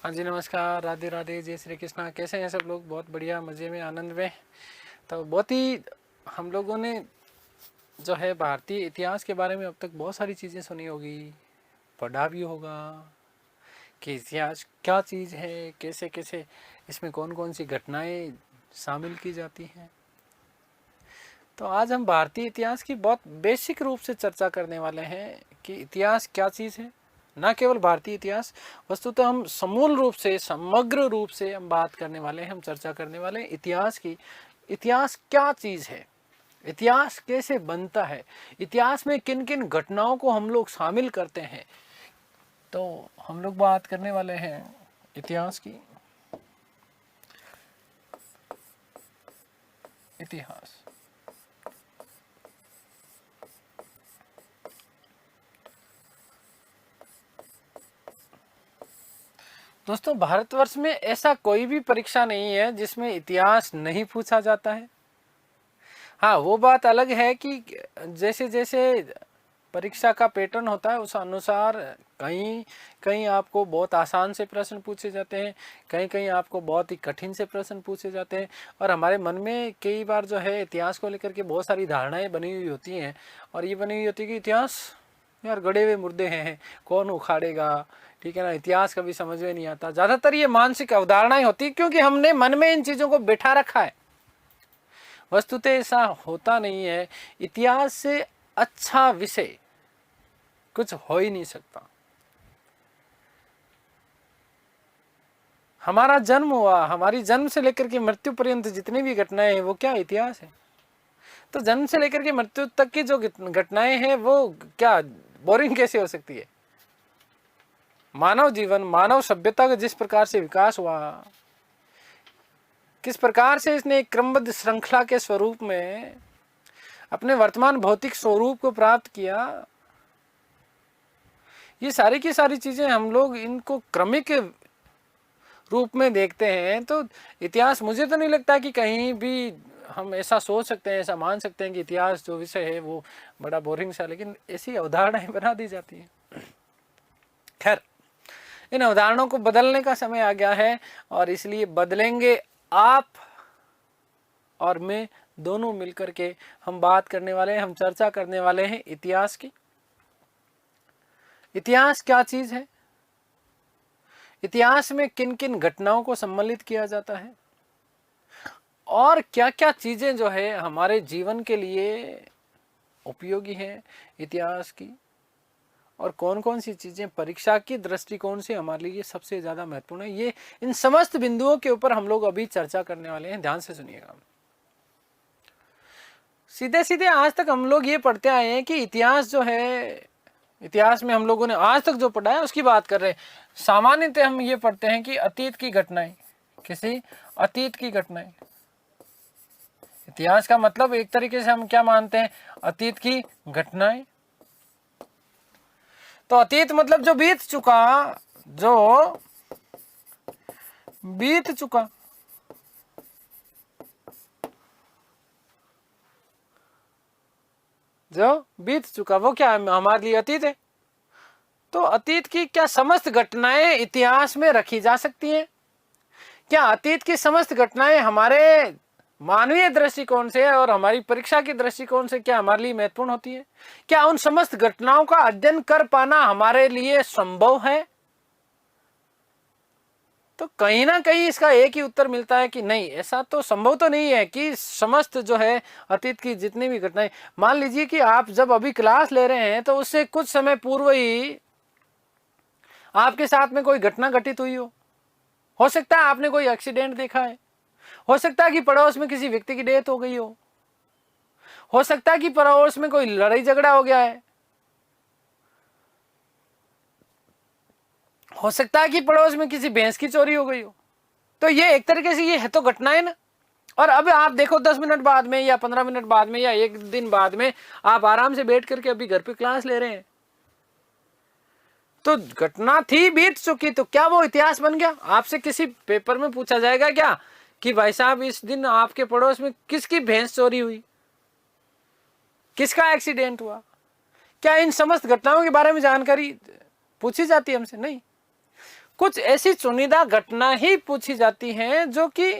हाँ जी, नमस्कार, राधे राधे, जय श्री कृष्णा। कैसे हैं सब लोग? बहुत बढ़िया, मज़े में, आनंद में। तो बहुत ही हम लोगों ने जो है भारतीय इतिहास के बारे में अब तक बहुत सारी चीज़ें सुनी होगी, पढ़ा भी होगा कि इतिहास क्या चीज़ है, कैसे कैसे इसमें कौन कौन सी घटनाएं शामिल की जाती हैं। तो आज हम भारतीय इतिहास की बहुत बेसिक रूप से चर्चा करने वाले हैं कि इतिहास क्या चीज़ है। न केवल भारतीय इतिहास, वस्तुतः हम समूल रूप से, समग्र रूप से हम बात करने वाले हैं, हम चर्चा करने वाले हैं इतिहास की। इतिहास क्या चीज़ है, इतिहास कैसे बनता है, इतिहास में किन किन घटनाओं को हम लोग शामिल करते हैं। तो हम लोग बात करने वाले हैं इतिहास की। इतिहास दोस्तों, भारतवर्ष में ऐसा कोई भी परीक्षा नहीं है जिसमें इतिहास नहीं पूछा जाता है। हाँ, वो बात अलग है कि जैसे जैसे परीक्षा का पैटर्न होता है उस अनुसार कहीं कहीं आपको बहुत आसान से प्रश्न पूछे जाते हैं, कहीं कहीं आपको बहुत ही कठिन से प्रश्न पूछे जाते हैं। और हमारे मन में कई बार जो है इतिहास को लेकर के बहुत सारी धारणाएं बनी हुई होती हैं, और ये बनी हुई होती है कि इतिहास यार गड़े हुए मुर्दे हैं, कौन उखाड़ेगा, ठीक है ना। इतिहास कभी समझ में नहीं आता। ज़्यादातर ये मानसिक अवधारणाएं होती है क्योंकि हमने मन में इन चीज़ों को बिठा रखा है। वस्तुतः ऐसा होता नहीं है। इतिहास से अच्छा विषय कुछ हो ही नहीं सकता। हमारा जन्म हुआ, हमारी जन्म से लेकर के मृत्यु पर्यंत जितनी भी घटनाएं हैं वो क्या इतिहास है। तो जन्म से लेकर के मृत्यु तक की जो घटनाएं हैं वो क्या बोरिंग कैसे हो सकती है। मानव जीवन, मानव सभ्यता का जिस प्रकार से विकास हुआ, किस प्रकार से इसने एक क्रमबद्ध श्रृंखला के स्वरूप में अपने वर्तमान भौतिक स्वरूप को प्राप्त किया, ये सारी की सारी चीजें हम लोग इनको क्रमिक रूप में देखते हैं। तो इतिहास, मुझे तो नहीं लगता कि कहीं भी हम ऐसा सोच सकते हैं, ऐसा मान सकते हैं कि इतिहास जो विषय है वो बड़ा बोरिंग सा, लेकिन ऐसी अवधारणाएं बना दी जाती हैं। खैर, इन अवधारणाओं को बदलने का समय आ गया है, और इसलिए बदलेंगे आप और मैं दोनों मिलकर के। हम बात करने वाले हैं, हम चर्चा करने वाले हैं इतिहास की। इतिहास क्या चीज है, इतिहास में किन किन घटनाओं को सम्मिलित किया जाता है, और क्या क्या चीजें जो है हमारे जीवन के लिए उपयोगी हैं इतिहास की, और कौन कौन सी चीजें परीक्षा की दृष्टिकोण से हमारे लिए सबसे ज्यादा महत्वपूर्ण है। ये इन समस्त बिंदुओं के ऊपर हम लोग अभी चर्चा करने वाले हैं। ध्यान से सुनिएगा। सीधे सीधे आज तक हम लोग ये पढ़ते आए हैं कि इतिहास जो है, इतिहास में हम लोगों ने आज तक जो पढ़ा है उसकी बात कर रहे हैं। सामान्यतः हम ये पढ़ते हैं कि अतीत की घटनाएं, किसी अतीत की घटनाएं। इतिहास का मतलब एक तरीके से हम क्या मानते हैं, अतीत की घटनाएं। तो अतीत मतलब जो बीत चुका, जो बीत चुका। जो बीत चुका वो क्या है, हमारे लिए अतीत है। तो अतीत की क्या समस्त घटनाएं इतिहास में रखी जा सकती हैं? क्या अतीत की समस्त घटनाएं हमारे मानवीय दृष्टिकोण से और हमारी परीक्षा के दृष्टिकोण से क्या हमारे लिए महत्वपूर्ण होती है? क्या उन समस्त घटनाओं का अध्ययन कर पाना हमारे लिए संभव है? तो कहीं ना कहीं इसका एक ही उत्तर मिलता है कि नहीं, ऐसा तो संभव तो नहीं है कि समस्त जो है अतीत की जितनी भी घटनाएं। मान लीजिए कि आप जब अभी क्लास ले रहे हैं तो उससे कुछ समय पूर्व ही आपके साथ में कोई घटना घटित हुई हो सकता है आपने कोई एक्सीडेंट देखा है, हो सकता है कि पड़ोस में किसी व्यक्ति की डेथ हो गई हो सकता है कि पड़ोस में कोई लड़ाई झगड़ा हो गया है, हो सकता है कि पड़ोस में किसी भैंस की चोरी हो गई हो। तो ये एक तरीके से ये है तो घटनाएं ना। और अब आप देखो 10 मिनट बाद में या 15 मिनट बाद में या एक दिन बाद में आप आराम से बैठ करके अभी घर पे क्लास ले रहे हैं, तो घटना थी, बीत चुकी, तो क्या वो इतिहास बन गया? आपसे किसी पेपर में पूछा जाएगा क्या कि भाई साहब इस दिन आपके पड़ोस में किसकी भैंस चोरी हुई, किसका एक्सीडेंट हुआ? क्या इन समस्त घटनाओं के बारे में जानकारी पूछी जाती है हमसे? नहीं। कुछ ऐसी चुनिंदा घटना ही पूछी जाती हैं जो कि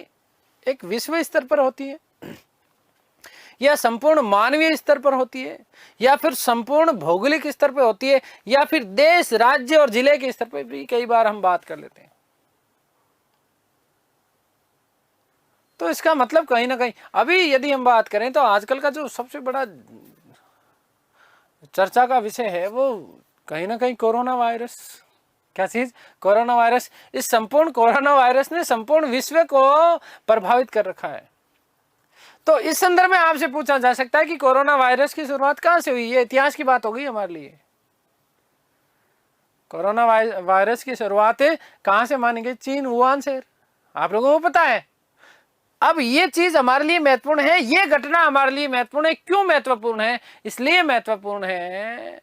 एक विश्व स्तर पर होती है, या संपूर्ण मानवीय स्तर पर होती है, या फिर संपूर्ण भौगोलिक स्तर पर होती है, या फिर देश, राज्य और जिले के स्तर पर भी कई बार हम बात कर लेते हैं। तो इसका मतलब कहीं ना कहीं अभी यदि हम बात करें तो आजकल का जो सबसे बड़ा चर्चा का विषय है वो कहीं ना कहीं कोरोना वायरस। क्या चीज? Corona virus. इस संपूर्ण कोरोना वायरस ने संपूर्ण विश्व को प्रभावित कर रखा है। तो इस संदर्भ में आपसे पूछा जा सकता है कि कोरोना वायरस की शुरुआत कहां से हुई? ये इतिहास की बात होगी हमारे लिए। कोरोना वायरस की शुरुआत कहां से मानी गई? चीन, वुहान से। आप लोगों को पता है। अब ये चीज हमारे लिए महत्वपूर्ण है, ये घटना हमारे लिए महत्वपूर्ण है। क्यों महत्वपूर्ण है? इसलिए महत्वपूर्ण है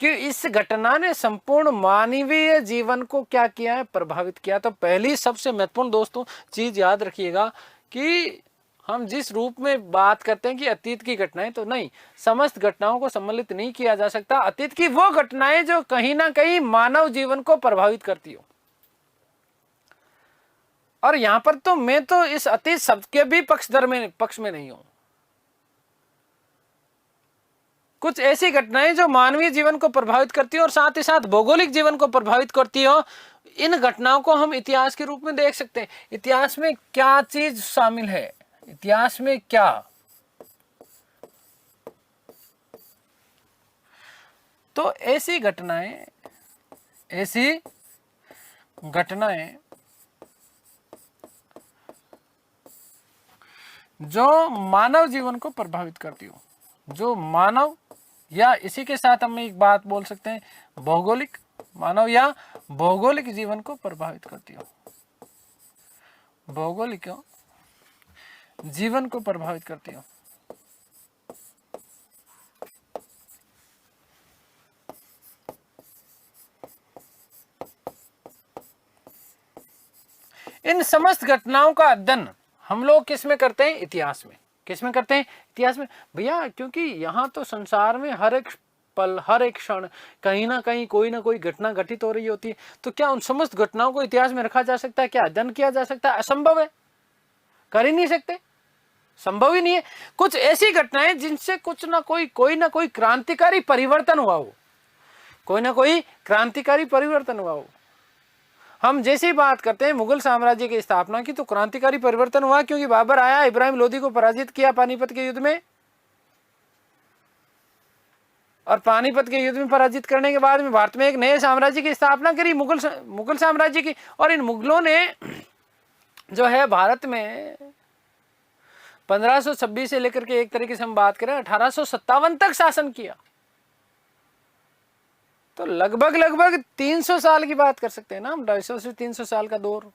कि इस घटना ने संपूर्ण मानवीय जीवन को क्या किया है? प्रभावित किया। तो पहली सबसे महत्वपूर्ण दोस्तों चीज याद रखिएगा कि हम जिस रूप में बात करते हैं कि अतीत की घटनाएं, तो नहीं, समस्त घटनाओं को सम्मिलित नहीं किया जा सकता। अतीत की वो घटनाएं जो कहीं ना कहीं मानव जीवन को प्रभावित करती हो। और यहां पर तो मैं तो इस अतीत शब्द के भी पक्ष में नहीं हूं। कुछ ऐसी घटनाएं जो मानवीय जीवन को प्रभावित करती हो और साथ ही साथ भौगोलिक जीवन को प्रभावित करती हो, इन घटनाओं को हम इतिहास के रूप में देख सकते हैं। इतिहास में क्या चीज शामिल है? इतिहास में क्या? तो ऐसी घटनाएं जो मानव जीवन को प्रभावित करती हो, जो मानव, या इसी के साथ हम एक बात बोल सकते हैं, भौगोलिक, मानव या भौगोलिक जीवन को प्रभावित करती हो, भौगोलिक जीवन को प्रभावित करती हो। इन समस्त घटनाओं का अध्ययन हम लोग किस में करते हैं? इतिहास में। किस में करते हैं? इतिहास में भैया, क्योंकि यहाँ तो संसार में हर एक पल, हर एक क्षण कहीं ना कहीं कोई ना कोई घटना घटित हो रही होती है। तो क्या उन समस्त घटनाओं को इतिहास में रखा जा सकता है? क्या अध्ययन किया जा सकता है? असंभव है, कर ही नहीं सकते, संभव ही नहीं है। कुछ ऐसी घटनाएं जिनसे कोई ना कोई क्रांतिकारी परिवर्तन हुआ हो, कोई ना कोई क्रांतिकारी परिवर्तन हुआ हो। हम जैसे ही बात करते हैं मुगल साम्राज्य की स्थापना की, तो क्रांतिकारी परिवर्तन हुआ, क्योंकि बाबर आया, इब्राहिम लोदी को पराजित किया पानीपत के युद्ध में, और पानीपत के युद्ध में पराजित करने के बाद में भारत में एक नए साम्राज्य की स्थापना करी, मुगल साम्राज्य की। और इन मुगलों ने जो है भारत में 1526 से लेकर के, एक तरीके से हम बात करें 1857 तक शासन किया। तो लगभग 300 साल की बात कर सकते हैं ना हम, 250 से 300 साल का दौर,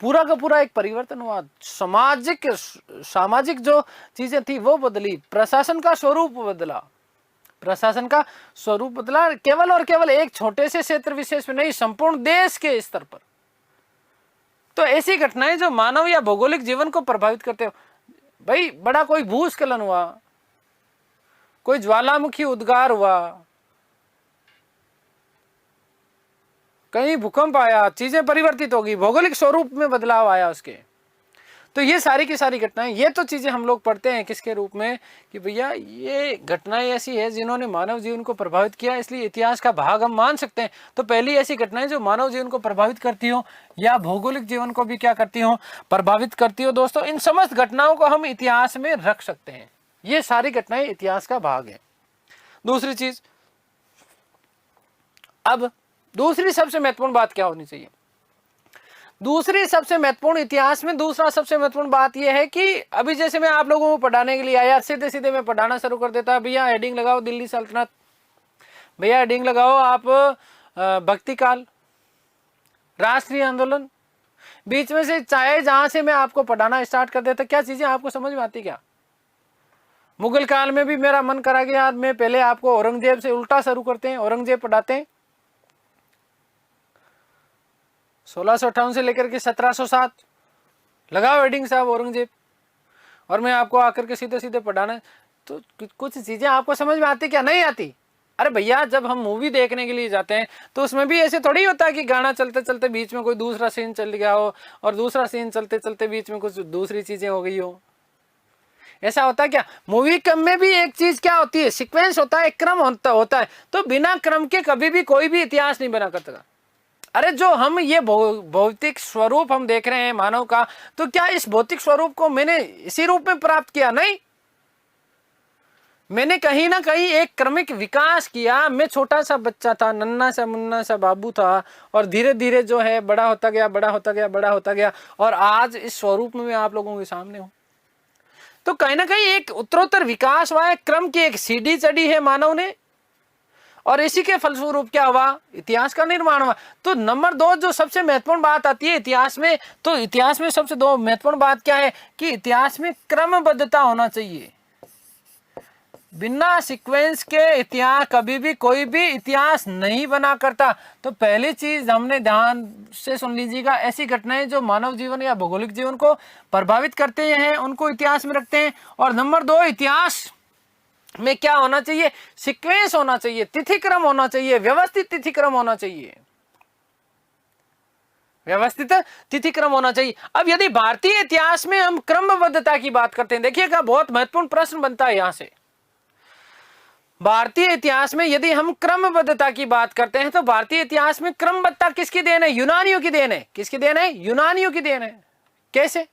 पूरा का पूरा एक परिवर्तन हुआ। सामाजिक जो चीजें थी वो बदली, प्रशासन का स्वरूप बदला, प्रशासन का स्वरूप बदला, केवल और केवल एक छोटे से क्षेत्र विशेष में नहीं, संपूर्ण देश के स्तर पर। तो ऐसी घटनाएं जो मानव या भौगोलिक जीवन को प्रभावित करते हो, भाई बड़ा कोई भूस्खलन हुआ, कोई ज्वालामुखी उद्गार हुआ, कहीं भूकंप आया, चीजें परिवर्तित होगी, भौगोलिक स्वरूप में बदलाव आया उसके। तो ये सारी की सारी घटनाएं, ये तो चीजें हम लोग पढ़ते हैं किसके रूप में कि भैया ये घटनाएं ऐसी है जिन्होंने मानव जीवन को प्रभावित किया, इसलिए इतिहास का भाग हम मान सकते हैं। तो पहली ऐसी घटनाएं जो मानव जीवन को प्रभावित करती हो या भौगोलिक जीवन को भी क्या करती हो? प्रभावित करती हो। दोस्तों इन समस्त घटनाओं को हम इतिहास में रख सकते हैं, ये सारी घटनाएं इतिहास का भाग है। दूसरी चीज, अब दूसरी सबसे महत्वपूर्ण बात क्या होनी चाहिए? दूसरी सबसे महत्वपूर्ण, इतिहास में दूसरा सबसे महत्वपूर्ण बात यह है कि अभी जैसे मैं आप लोगों को पढ़ाने के लिए आया, सीधे सीधे मैं पढ़ाना शुरू कर देता, भैया हेडिंग लगाओ दिल्ली सल्तनत, भैया हेडिंग लगाओ आप भक्ति काल, राष्ट्रीय आंदोलन, बीच में से चाहे जहां से मैं आपको पढ़ाना स्टार्ट कर देता, क्या चीजें आपको समझ में आती? क्या मुगल काल में भी मेरा मन करा कि यार मैं पहले आपको औरंगजेब से उल्टा शुरू करते हैं, औरंगजेब पढ़ाते हैं 1658 से लेकर के 1707, लगाओ हेडिंग साहब औरंगजेब, और मैं आपको आकर के सीधे सीधे पढ़ाना। तो कुछ चीजें आपको समझ में आती क्या? नहीं आती? अरे भैया, जब हम मूवी देखने के लिए जाते हैं तो उसमें भी ऐसे थोड़ी होता है कि गाना चलते चलते बीच में कोई दूसरा सीन चल गया हो और दूसरा सीन चलते चलते बीच में कुछ दूसरी चीजें हो गई हो। ऐसा होता है क्या? मूवी कम में भी एक चीज क्या होती है, सीक्वेंस होता है, एक क्रम होता है। तो बिना क्रम के कभी भी कोई भी इतिहास नहीं बना करता। अरे जो हम ये भौतिक स्वरूप हम देख रहे हैं मानव का, तो क्या इस भौतिक स्वरूप को मैंने इसी रूप में प्राप्त किया? नहीं, मैंने कहीं ना कहीं एक क्रमिक विकास किया। मैं छोटा सा बच्चा था, नन्ना सा मुन्ना सा बाबू था, और धीरे धीरे जो है बड़ा होता गया, बड़ा होता गया, बड़ा होता गया, और आज इस स्वरूप में मैं आप लोगों के सामने हूं। तो कहीं ना कहीं एक उत्तरोत्तर विकास हुआ है, क्रम की एक सीढ़ी चढ़ी है मानव ने, और इसी के फलस्वरूप क्या हुआ? इतिहास का निर्माण हुआ। तो नंबर 2 जो सबसे महत्वपूर्ण बात आती है इतिहास में, तो इतिहास में सबसे 2 महत्वपूर्ण बात क्या है कि इतिहास में क्रमबद्धता होना चाहिए। बिना सीक्वेंस के इतिहास कभी भी कोई भी इतिहास नहीं बना करता। तो पहली चीज हमने ध्यान से सुन लीजिएगा, ऐसी घटनाएं जो मानव जीवन या भौगोलिक जीवन को प्रभावित करते हैं उनको इतिहास में रखते हैं। और नंबर 2, इतिहास में क्या होना चाहिए? सीक्वेंस होना चाहिए, तिथिक्रम होना चाहिए, व्यवस्थित तिथिक्रम होना चाहिए, व्यवस्थित तिथिक्रम होना चाहिए। अब यदि भारतीय इतिहास में हम क्रमबद्धता की बात करते हैं, देखिएगा बहुत महत्वपूर्ण प्रश्न बनता है यहां से। भारतीय इतिहास में यदि हम क्रमबद्धता की बात करते हैं तो भारतीय इतिहास में क्रमबद्धता किसकी देन है? यूनानियों की देन है। किसकी देन है? यूनानियों की देन है। कैसे?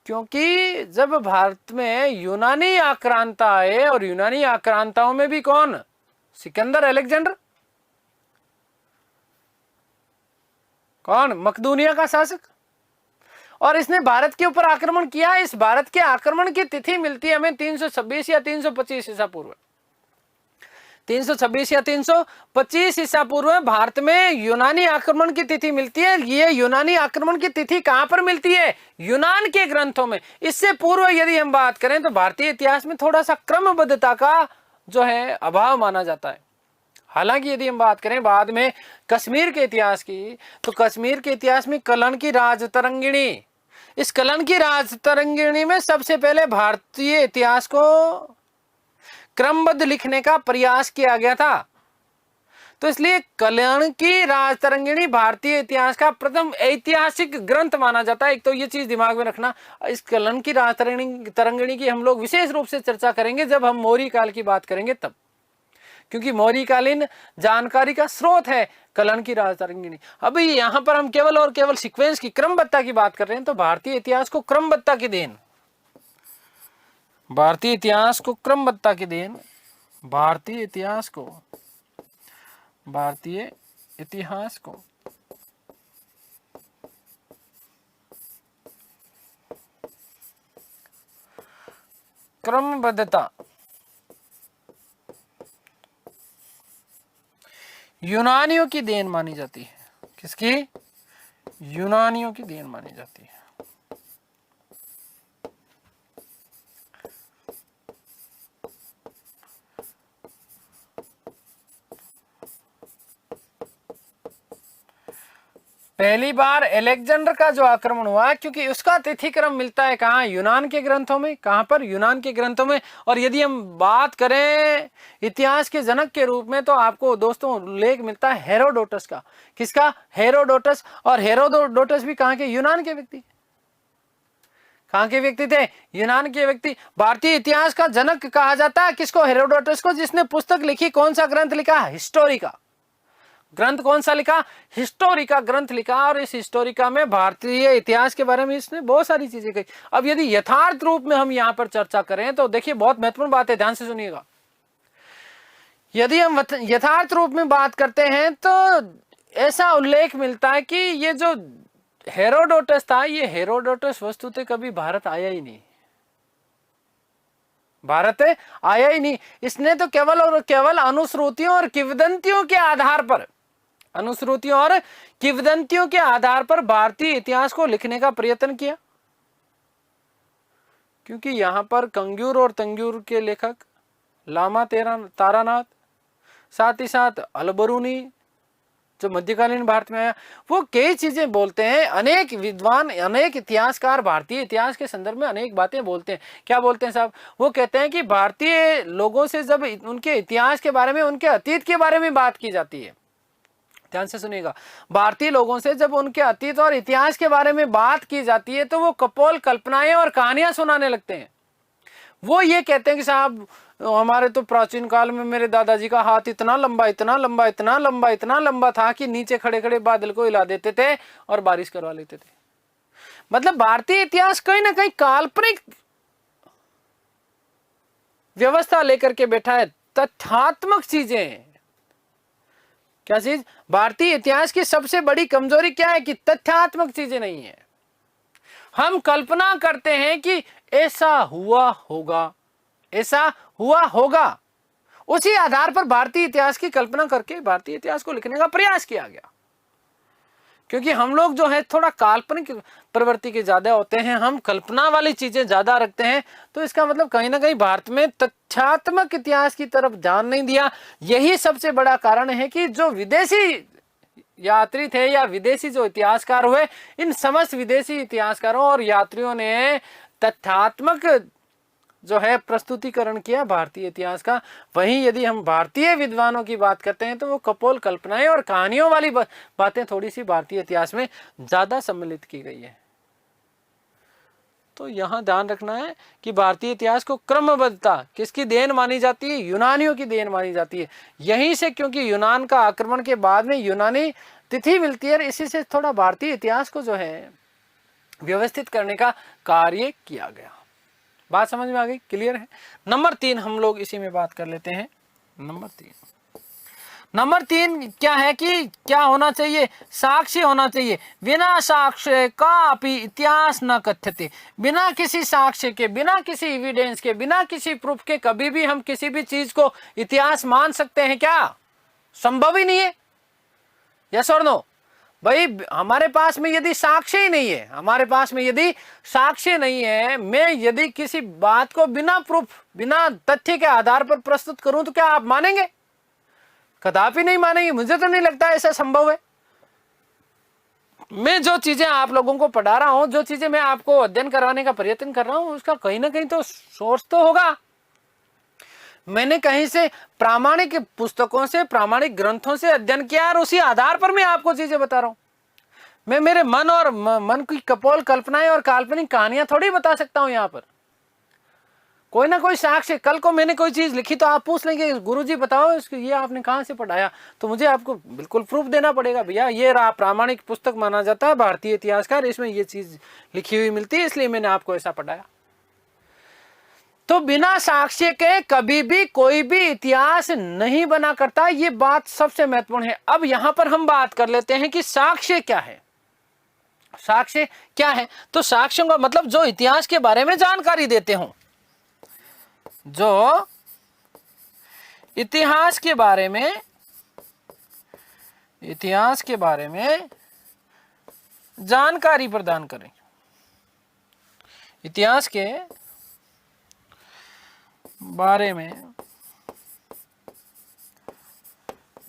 क्योंकि जब भारत में यूनानी आक्रांता आए, और यूनानी आक्रांताओं में भी कौन? सिकंदर अलेक्जेंडर। कौन? मकदूनिया का शासक। और इसने भारत के ऊपर आक्रमण किया। इस भारत के आक्रमण की तिथि मिलती है हमें 326 या 325 ईसा पूर्व। 326 या 325 ईसा पूर्व भारत में यूनानी आक्रमण की तिथि मिलती है। ये यूनानी आक्रमण की तिथि कहां पर मिलती है? यूनान के ग्रंथों में। इससे पूर्व यदि हम बात करें तो भारतीय इतिहास में थोड़ा सा क्रमबद्धता का जो है अभाव माना जाता है। हालांकि यदि हम बात करें बाद में कश्मीर के इतिहास की, तो कश्मीर के इतिहास में कलन की राजतरंगिणी, इस कलन की राजतरंगिणी में सबसे पहले भारतीय इतिहास को क्रमबद्ध लिखने का प्रयास किया गया था। तो इसलिए कलन की राजतरंगिणी भारतीय इतिहास का प्रथम ऐतिहासिक ग्रंथ माना जाता है। एक तो ये चीज दिमाग में रखना। इस कलन की राजतरंगिणी की हम लोग विशेष रूप से चर्चा करेंगे जब हम मौर्य काल की बात करेंगे तब, क्योंकि मौर्यकालीन जानकारी का स्रोत है कलन की राजतरंगिणी। अभी यहां पर हम केवल और केवल सीक्वेंस की, क्रमबद्धता की बात कर रहे हैं। तो भारतीय इतिहास को क्रमबद्धता की देन, भारतीय इतिहास को क्रमबद्धता की देन, भारतीय इतिहास को, भारतीय इतिहास को क्रमबद्धता यूनानियों की देन मानी जाती है। किसकी? यूनानियों की देन मानी जाती है। पहली बार अलेक्जेंडर का जो आक्रमण हुआ, क्योंकि उसका तिथिक्रम मिलता है कहाँ? यूनान के ग्रंथों में। कहां पर? यूनान के ग्रंथों में। और यदि हम बात करें इतिहास के जनक के रूप में, तो आपको दोस्तों उल्लेख मिलता है हेरोडोटस का। किसका? हेरोडोटस। और हेरोडोटस भी कहां के? यूनान के व्यक्ति। कहां के व्यक्ति थे? यूनान के व्यक्ति। भारतीय इतिहास का जनक कहा जाता है किसको? हेरोडोटस को, जिसने पुस्तक लिखी। कौन सा ग्रंथ लिखा? हिस्टोरिका। ग्रंथ कौन सा लिखा? हिस्टोरिका ग्रंथ लिखा। और इस हिस्टोरिका में भारतीय इतिहास के बारे में इसने बहुत सारी चीजें कही। अब यदि यथार्थ रूप में हम यहां पर चर्चा करें तो देखिए बहुत महत्वपूर्ण बात है, ध्यान से सुनिएगा। यदि हम यथार्थ रूप में बात करते हैं तो ऐसा उल्लेख मिलता है कि ये जो हेरोडोटस था, ये हेरोडोटस वस्तुतः कभी भारत आया ही नहीं। भारत आया ही नहीं। इसने तो केवल और केवल अनुश्रुतियों और किंवदंतियों के आधार पर, अनुश्रुतियों और किंवदंतियों के आधार पर भारतीय इतिहास को लिखने का प्रयत्न किया। क्योंकि यहां पर कंग्यूर और तंग्यूर के लेखक लामा तारानाथ, साथ ही साथ अलबरूनी, जो मध्यकालीन भारत में आया, वो कई चीजें बोलते हैं। अनेक विद्वान, अनेक इतिहासकार भारतीय इतिहास के संदर्भ में अनेक बातें बोलते हैं। क्या बोलते हैं साहब? वो कहते हैं कि भारतीय लोगों से जब उनके इतिहास के बारे में, उनके अतीत के बारे में बात की जाती है, ध्यान से सुनिएगा, भारतीय लोगों से जब उनके अतीत और इतिहास के बारे में बात की जाती है तो वो कपोल कल्पनाएं और कहानियां सुनाने लगते हैं। वो ये कहते हैं कि साहब हमारे तो प्राचीन काल में मेरे दादाजी का हाथ इतना लंबा इतना लंबा इतना लंबा इतना लंबा था कि नीचे खड़े खड़े बादल को हिला देते थे और बारिश करवा लेते थे। मतलब भारतीय इतिहास कहीं ना कहीं काल्पनिक व्यवस्था लेकर के बैठा है, तथ्यात्मक चीजें। क्या चीज? भारतीय इतिहास की सबसे बड़ी कमजोरी क्या है कि तथ्यात्मक चीजें नहीं है। हम कल्पना करते हैं कि ऐसा हुआ होगा, ऐसा हुआ होगा, उसी आधार पर भारतीय इतिहास की कल्पना करके भारतीय इतिहास को लिखने का प्रयास किया गया। क्योंकि हम लोग जो है थोड़ा काल्पनिक प्रवृत्ति के ज्यादा होते हैं, हम कल्पना वाली चीजें ज्यादा रखते हैं, तो इसका मतलब कहीं ना कहीं भारत में तथ्यात्मक इतिहास की तरफ ध्यान नहीं दिया। यही सबसे बड़ा कारण है कि जो विदेशी यात्री थे या विदेशी जो इतिहासकार हुए, इन समस्त विदेशी इतिहासकारों और यात्रियों ने तथ्यात्मक जो है प्रस्तुतिकरण किया भारतीय इतिहास का। वहीं यदि हम भारतीय विद्वानों की बात करते हैं तो वो कपोल कल्पनाएं और कहानियों वाली बातें थोड़ी सी भारतीय इतिहास में ज्यादा सम्मिलित की गई है। तो यहां ध्यान रखना है कि भारतीय इतिहास को क्रमबद्धता किसकी देन मानी जाती है? यूनानियों की देन मानी जाती है। यहीं से, क्योंकि यूनान का आक्रमण के बाद में यूनानी तिथि मिलती है, इसी से थोड़ा भारतीय इतिहास को जो है व्यवस्थित करने का कार्य किया गया। बात समझ में आ गई? क्लियर है? नंबर 3 हम लोग इसी में बात कर लेते हैं। नंबर 3 क्या है कि क्या होना चाहिए? साक्ष्य होना चाहिए। बिना साक्ष्य का अपि इतिहास न कथ्यते। बिना किसी साक्ष्य के, बिना किसी एविडेंस के, बिना किसी प्रूफ के कभी भी हम किसी भी चीज को इतिहास मान सकते हैं क्या? संभव ही नहीं है। यस और नो? भाई हमारे पास में यदि साक्ष्य ही नहीं है, हमारे पास में यदि साक्ष्य नहीं है, मैं यदि किसी बात को बिना प्रूफ, बिना तथ्य के आधार पर प्रस्तुत करूं तो क्या आप मानेंगे? कदापि नहीं मानेंगे। मुझे तो नहीं लगता ऐसा संभव है। मैं जो चीजें आप लोगों को पढ़ा रहा हूं, जो चीजें मैं आपको अध्ययन करवाने का प्रयत्न कर रहा हूं, उसका कहीं ना कहीं तो सोर्स तो होगा। मैंने कहीं से प्रामाणिक पुस्तकों से, प्रामाणिक ग्रंथों से अध्ययन किया और उसी आधार पर मैं आपको चीजें बता रहा हूं। मैं मेरे मन और मन की कपोल कल्पनाएं और काल्पनिक कहानियां थोड़ी बता सकता हूं। यहां पर कोई ना कोई साक्ष्य, कल को मैंने कोई चीज लिखी तो आप पूछ लेंगे गुरुजी बताओ इसको, ये आपने कहां से पढ़ाया? तो मुझे आपको बिल्कुल प्रूफ देना पड़ेगा, भैया ये रहा प्रामाणिक पुस्तक माना जाता है भारतीय इतिहासकार, इसमें ये चीज लिखी हुई मिलती है, इसलिए मैंने आपको ऐसा पढ़ाया। तो बिना साक्ष्य के कभी भी कोई भी इतिहास नहीं बना करता। ये बात सबसे महत्वपूर्ण है। अब यहां पर हम बात कर लेते हैं कि साक्ष्य क्या है। साक्ष्य क्या है? तो साक्ष्यों का मतलब जो इतिहास के बारे में जानकारी देते हो, जो इतिहास के बारे में जानकारी प्रदान करें। इतिहास के बारे में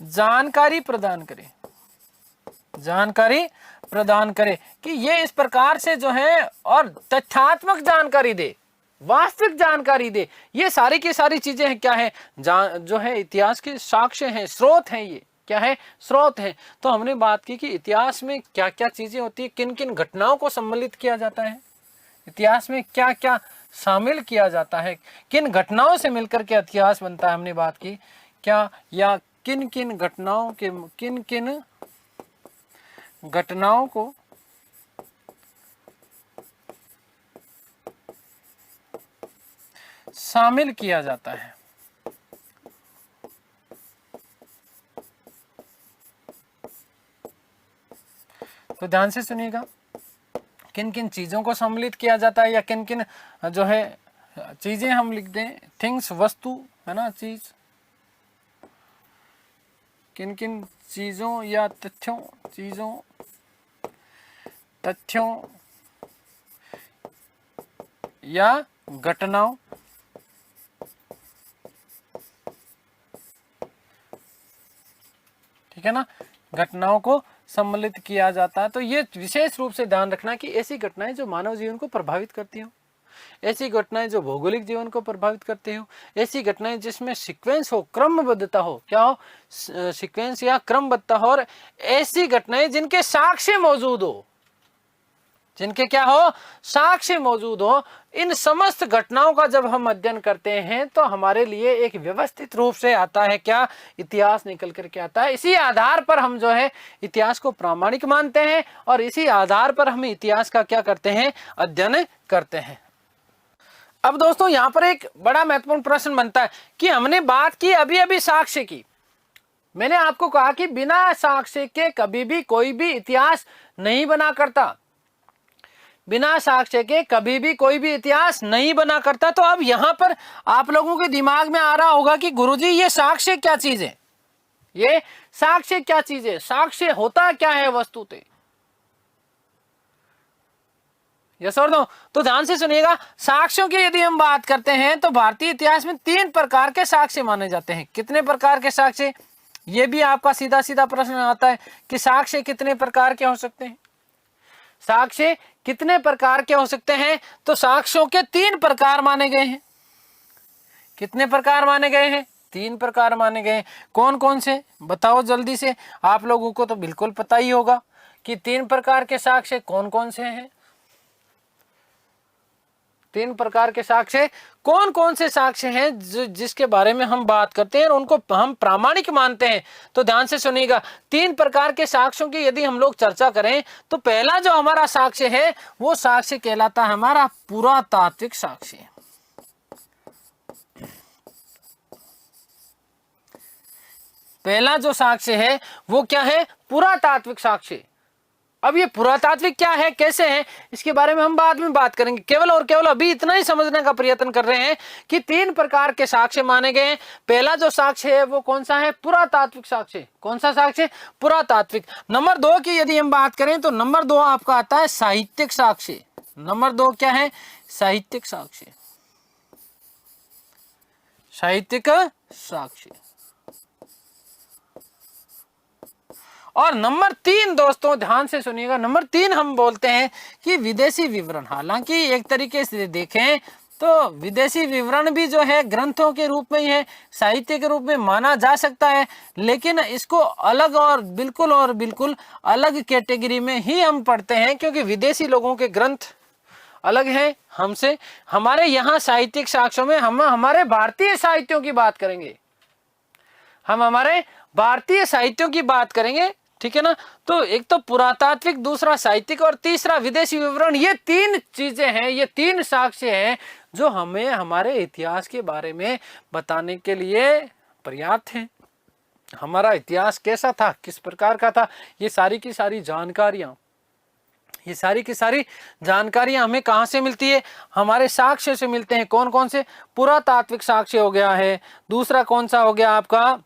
जानकारी प्रदान करें, जानकारी प्रदान करे कि ये इस प्रकार से जो है, और तथ्यात्मक जानकारी दे, वास्तविक जानकारी दे। ये सारी की सारी चीजें हैं क्या है? जो है इतिहास के साक्ष्य हैं, स्रोत हैं। ये क्या है? स्रोत हैं। तो हमने बात की कि इतिहास में क्या क्या चीजें होती है, किन किन घटनाओं को सम्मिलित किया जाता है, इतिहास में क्या क्या शामिल किया जाता है, किन घटनाओं से मिलकर के इतिहास बनता है। हमने बात की क्या, या किन किन घटनाओं के, किन किन घटनाओं को शामिल किया जाता है। तो ध्यान से सुनिएगा, किन किन चीजों को सम्मिलित किया जाता है, या किन किन जो है चीजें हम लिख दें, थिंग्स, वस्तु है ना, चीज, किन किन चीजों या तथ्यों, तथ्यों या घटनाओं ठीक है ना, घटनाओं को सम्मिलित किया जाता है। तो ये विशेष रूप से ध्यान रखना कि ऐसी घटनाएं जो मानव जीवन को प्रभावित करती हो, ऐसी घटनाएं जो भौगोलिक जीवन को प्रभावित करती हो, ऐसी घटनाएं जिसमें सीक्वेंस हो, क्रमबद्धता हो, क्या हो, सीक्वेंस या क्रमबद्धता हो, और ऐसी घटनाएं जिनके साक्ष्य मौजूद हो, जिनके क्या हो, साक्ष्य मौजूद हो। इन समस्त घटनाओं का जब हम अध्ययन करते हैं तो हमारे लिए एक व्यवस्थित रूप से आता है क्या, इतिहास निकल करके आता है। इसी आधार पर हम जो है इतिहास को प्रामाणिक मानते हैं और इसी आधार पर हम इतिहास का क्या करते हैं, अध्ययन करते हैं। अब दोस्तों यहाँ पर एक बड़ा महत्वपूर्ण प्रश्न बनता है कि हमने बात की अभी अभी साक्ष्य की, मैंने आपको कहा कि बिना साक्ष्य के कभी भी कोई भी इतिहास नहीं बना करता, बिना साक्ष्य के कभी भी कोई भी इतिहास नहीं बना करता। तो अब यहां पर आप लोगों के दिमाग में आ रहा होगा कि गुरुजी ये साक्ष्य क्या चीज है, ये साक्ष्य क्या चीज है, साक्ष्य होता क्या है वस्तुतः, यस और नो। तो ध्यान से सुनिएगा, साक्ष्यों की यदि हम बात करते हैं तो भारतीय इतिहास में 3 प्रकार के साक्ष्य माने जाते हैं। कितने प्रकार के साक्ष्य, ये भी आपका सीधा सीधा प्रश्न आता है कि साक्ष्य कितने प्रकार के हो सकते हैं, साक्ष्य कितने प्रकार के हो सकते हैं। तो साक्ष्यों के 3 प्रकार माने गए हैं। कितने प्रकार माने गए हैं, 3 प्रकार माने गए। कौन कौन से बताओ जल्दी से, आप लोगों को तो बिल्कुल पता ही होगा कि 3 प्रकार के साक्ष्य कौन कौन से हैं। 3 प्रकार के साक्ष्य कौन कौन से साक्ष्य हैं जिसके बारे में हम बात करते हैं और उनको हम प्रामाणिक मानते हैं। तो ध्यान से सुनिएगा, 3 प्रकार के साक्ष्यों की यदि हम लोग चर्चा करें तो पहला जो हमारा साक्ष्य है वो साक्ष्य कहलाता है हमारा पुरातात्विक साक्ष्य। पहला जो साक्ष्य है वो क्या है, पुरातात्विक साक्ष्य। अब ये पुरातात्विक क्या है, कैसे है, इसके बारे में हम बाद में बात करेंगे। केवल और केवल अभी इतना ही समझने का प्रयत्न कर रहे हैं कि 3 प्रकार के साक्ष्य माने गए हैं। पहला जो साक्ष्य है वो कौन सा है, पुरातात्विक साक्ष्य। कौन सा साक्ष्य, पुरातात्विक। नंबर 2 की यदि हम बात करें तो नंबर 2 आपका आता है साहित्यिक साक्ष्य। नंबर 2 क्या है, साहित्यिक साक्ष्य। साहित्यिक साक्ष्य। और नंबर 3 दोस्तों ध्यान से सुनिएगा, नंबर 3 हम बोलते हैं कि विदेशी विवरण। हालांकि एक तरीके से देखें तो विदेशी विवरण भी जो है ग्रंथों के रूप में ही है, साहित्य के रूप में माना जा सकता है, लेकिन इसको अलग और बिल्कुल अलग कैटेगरी में ही हम पढ़ते हैं, क्योंकि विदेशी लोगों के ग्रंथ अलग हैं हमसे। हमारे यहाँ साहित्यिक साक्ष्यों में हम हमारे भारतीय साहित्यों की बात करेंगे, हम हमारे भारतीय साहित्यों की बात करेंगे, ठीक है ना। तो एक तो पुरातात्विक, दूसरा साहित्यिक और तीसरा विदेशी विवरण। ये 3 चीजें हैं, ये 3 साक्ष्य हैं जो हमें हमारे इतिहास के बारे में बताने के लिए पर्याप्त हैं। हमारा इतिहास कैसा था, किस प्रकार का था, ये सारी की सारी जानकारियां, ये सारी की सारी जानकारियां हमें कहां से मिलती है, हमारे साक्ष्य से मिलते हैं। कौन कौन से, पुरातात्विक साक्ष्य हो गया है, दूसरा कौन सा हो गया आपका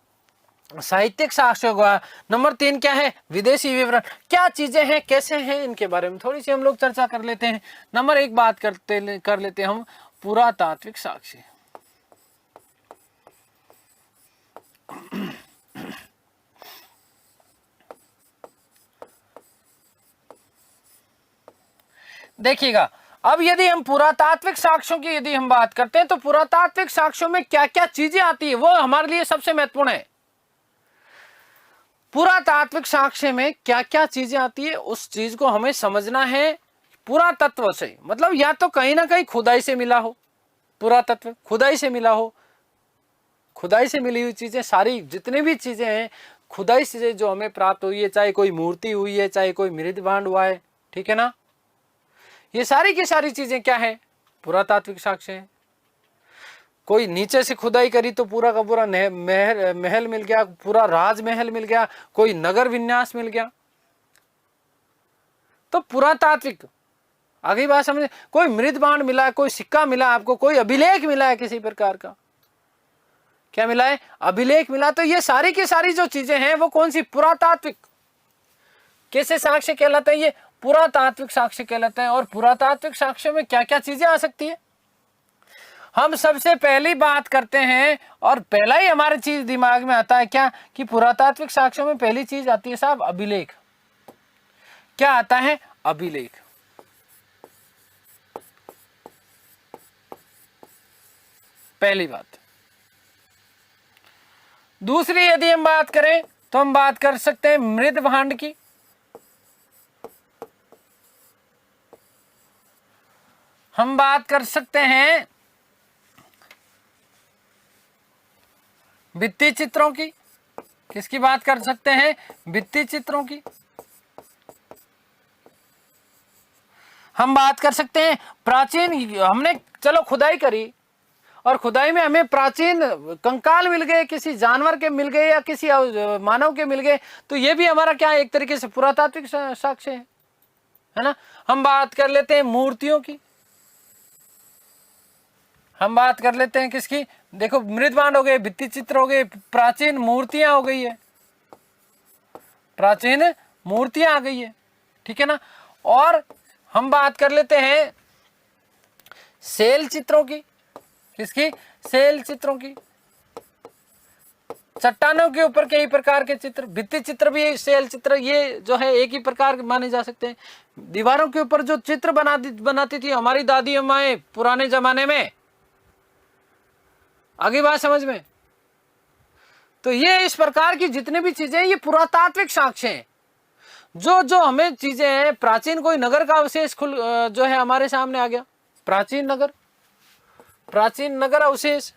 साहित्यिक साक्ष्य होगा, नंबर 3 क्या है, विदेशी विवरण। क्या चीजें हैं, कैसे हैं, इनके बारे में थोड़ी सी हम लोग चर्चा कर लेते हैं। नंबर 1 बात कर लेते हैं हम पुरातात्विक साक्ष्य। देखिएगा, अब यदि हम पुरातात्विक साक्ष्यों की यदि हम बात करते हैं तो पुरातात्विक साक्ष्यों में क्या क्या चीजें आती है वो हमारे लिए सबसे महत्वपूर्ण है। पुरातात्विक साक्ष्य में क्या क्या चीजें आती है उस चीज को हमें समझना है पुरातत्व से। मतलब या तो कहीं ना कहीं खुदाई से मिला हो, पुरातत्व खुदाई से मिला हो, खुदाई से मिली हुई चीजें, सारी जितनी भी चीजें हैं खुदाई से जो हमें प्राप्त हुई है, चाहे कोई मूर्ति हुई है, चाहे कोई मृदभांड हुआ है, ठीक है ना, ये सारी की सारी चीजें क्या है, पुरातात्विक साक्ष्य है। कोई नीचे से खुदाई करी तो पूरा का पूरा महल मिल गया, पूरा राजमहल मिल गया, कोई नगर विन्यास मिल गया, तो पुरातात्विक। आगे बात समझे, कोई मृदभांड मिला, कोई सिक्का मिला आपको, कोई अभिलेख मिला है किसी प्रकार का, क्या मिला है, अभिलेख मिला, तो ये सारी की सारी जो चीजें हैं वो कौन सी, पुरातात्विक। कैसे साक्ष्य कहलाते हैं, ये पुरातात्विक साक्ष्य कहलाते हैं। और पुरातात्विक साक्ष्य में क्या क्या चीजें आ सकती है, हम सबसे पहली बात करते हैं और पहला ही हमारी चीज दिमाग में आता है क्या, कि पुरातात्विक साक्ष्यों में पहली चीज आती है साहब अभिलेख। क्या आता है? अभिलेख। पहली बात। दूसरी यदि हम बात करें तो हम बात कर सकते हैं मृद भांड की। हम बात कर सकते हैं भित्ति चित्रों की। किसकी बात कर सकते हैं? भित्ति चित्रों की। हम बात कर सकते हैं प्राचीन, हमने चलो खुदाई करी और खुदाई में हमें प्राचीन कंकाल मिल गए, किसी जानवर के मिल गए या किसी मानव के मिल गए, तो ये भी हमारा क्या है, एक तरीके से पुरातात्विक साक्ष्य है ना। हम बात कर लेते हैं मूर्तियों की। हम बात कर लेते हैं किसकी? देखो मृदभांड हो गए, भित्ति चित्र हो गए, प्राचीन मूर्तियां हो गई है, प्राचीन मूर्तियां आ गई है, ठीक है ना। और हम बात कर लेते हैं शैल चित्रों की। किसकी? शैल चित्रों की। चट्टानों के ऊपर कई प्रकार के चित्र, भित्ति चित्र भी, शैल चित्र, ये जो है एक ही प्रकार माने जा सकते हैं। दीवारों के ऊपर जो चित्र बनाती थी हमारी दादी अम्माएं पुराने जमाने में, आगे बात समझ में। तो ये इस प्रकार की जितने भी चीजें ये पुरातात्विक साक्ष्य हैं। जो हमें चीजें हैं, प्राचीन कोई नगर का अवशेष जो है हमारे सामने आ गया, प्राचीन नगर अवशेष,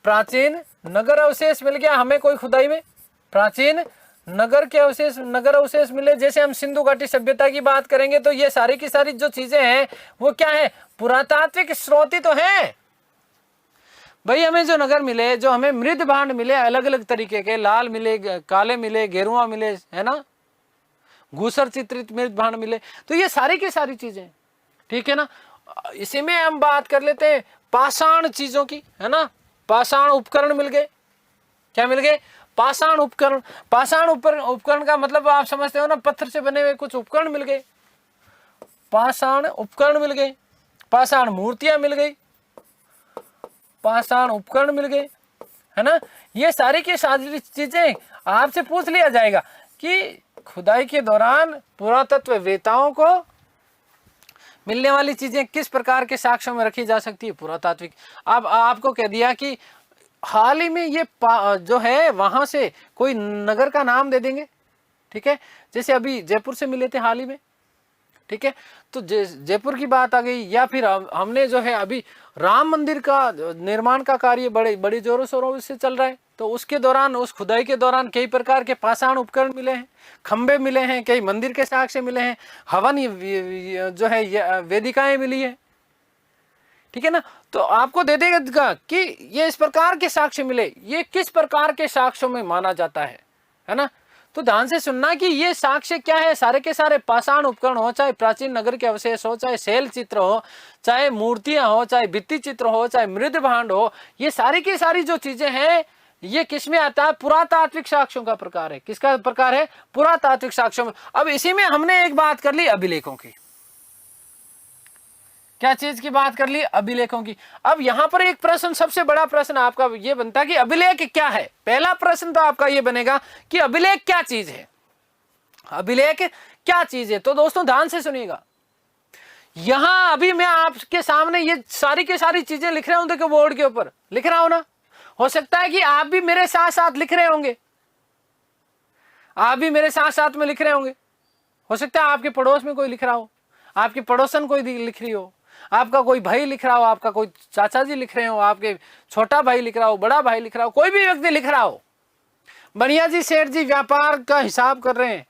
प्राचीन नगर अवशेष मिल गया हमें कोई खुदाई में, प्राचीन नगर के अवशेष, नगर अवशेष मिले। जैसे हम सिंधु घाटी सभ्यता की बात करेंगे तो ये सारी की सारी जो चीजें हैं वो क्या है? पुरातात्विक स्रोत ही तो है भाई। हमें जो नगर मिले, जो हमें मृद भांड मिले अलग अलग तरीके के, लाल मिले, काले मिले, गेरुआ मिले, है ना, घूसर चित्रित मृद भांड मिले, तो ये सारी की सारी चीजें, ठीक है ना। इसी में हम बात कर लेते हैं पाषाण चीजों की, है ना। पाषाण उपकरण मिल गए। क्या मिल गए? पाषाण उपकरण। पाषाण उपकरण का मतलब आप समझते हो ना, पत्थर से बने हुए कुछ उपकरण मिल गए, पाषाण उपकरण मिल गए। पाषाण मूर्तियां मिल गई, पाषाण उपकरण मिल गए, है ना। ये सारी की सारी चीजें आपसे पूछ लिया जाएगा कि खुदाई के दौरान पुरातत्व वेताओं को मिलने वाली चीजें किस प्रकार के साक्ष्यों में रखी जा सकती है, पुरातात्विक। अब आपको कह दिया कि हाल ही में ये जो है वहां से कोई नगर का नाम दे देंगे, ठीक है। जैसे अभी जयपुर से मिले थे हाल ही में, ठीक है, तो जयपुर की बात आ गई। या फिर हमने जो है अभी राम मंदिर का निर्माण का कार्य बड़े जोरों शोरों से चल रहा है, तो उसके दौरान, उस खुदाई के दौरान कई प्रकार के पाषाण उपकरण मिले हैं, खंबे मिले हैं, कई मंदिर के साक्ष्य मिले हैं, हवन जो है वेदिकाएं मिली है, ठीक है ना। तो आपको दे देगा कि ये इस प्रकार के साक्ष्य मिले, ये किस प्रकार के साक्ष्यों में माना जाता है ना। तो ध्यान से सुनना कि ये साक्ष्य क्या है, सारे के सारे पाषाण उपकरण हो, चाहे प्राचीन नगर के अवशेष हो, चाहे शैल चित्र हो, चाहे मूर्तियां हो, चाहे भित्ति चित्र हो, चाहे मृद भांड हो, ये सारी की सारी जो चीजें हैं ये किस में आता है? पुरातात्विक साक्ष्यों का प्रकार है। किसका प्रकार है? पुरातात्विक साक्ष्यों में। अब इसी में हमने एक बात कर ली अभिलेखों की। क्या चीज की बात कर ली? अभिलेखों की। अब यहां पर एक प्रश्न, सबसे बड़ा प्रश्न आपका ये बनता है कि अभिलेख क्या है। पहला प्रश्न तो आपका ये बनेगा कि अभिलेख क्या चीज है, अभिलेख क्या चीज है। तो दोस्तों ध्यान से सुनिएगा, यहां अभी मैं आपके सामने ये सारी की सारी चीजें लिख रहा हूं, देखो बोर्ड के ऊपर लिख रहा हूं ना। हो सकता है कि आप भी मेरे साथ साथ लिख रहे होंगे, आप भी मेरे साथ साथ में लिख रहे होंगे। हो सकता है आपके पड़ोस में कोई लिख रहा हो, आपकी पड़ोसन कोई लिख रही हो, आपका कोई भाई लिख रहा हो, आपका कोई चाचा जी लिख रहे हो, आपके छोटा भाई लिख रहा हो, बड़ा भाई लिख रहा हो, कोई भी व्यक्ति लिख रहा हो। बनिया जी, सेठ जी व्यापार का हिसाब कर रहे हैं,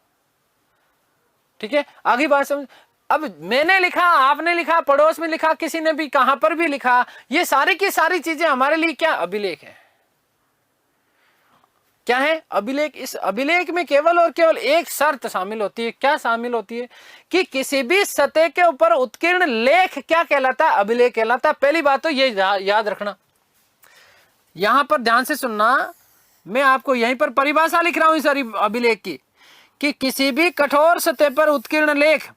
ठीक है। आगे बात समझ। अब मैंने लिखा, आपने लिखा, पड़ोस में लिखा, किसी ने भी कहां पर भी लिखा, ये सारी की सारी चीजें हमारे लिए क्या? अभिलेख है। क्या है? अभिलेख। इस अभिलेख में केवल और केवल एक शर्त शामिल होती है। क्या शामिल होती है? कि किसी भी सतह के ऊपर उत्कीर्ण लेख क्या कहलाता है? अभिलेख कहलाता है। पहली बात तो ये याद रखना, यहां पर ध्यान से सुनना, मैं आपको यहीं पर परिभाषा लिख रहा हूं इस अभिलेख की, कि किसी भी कठोर सतह पर उत्कीर्ण लेख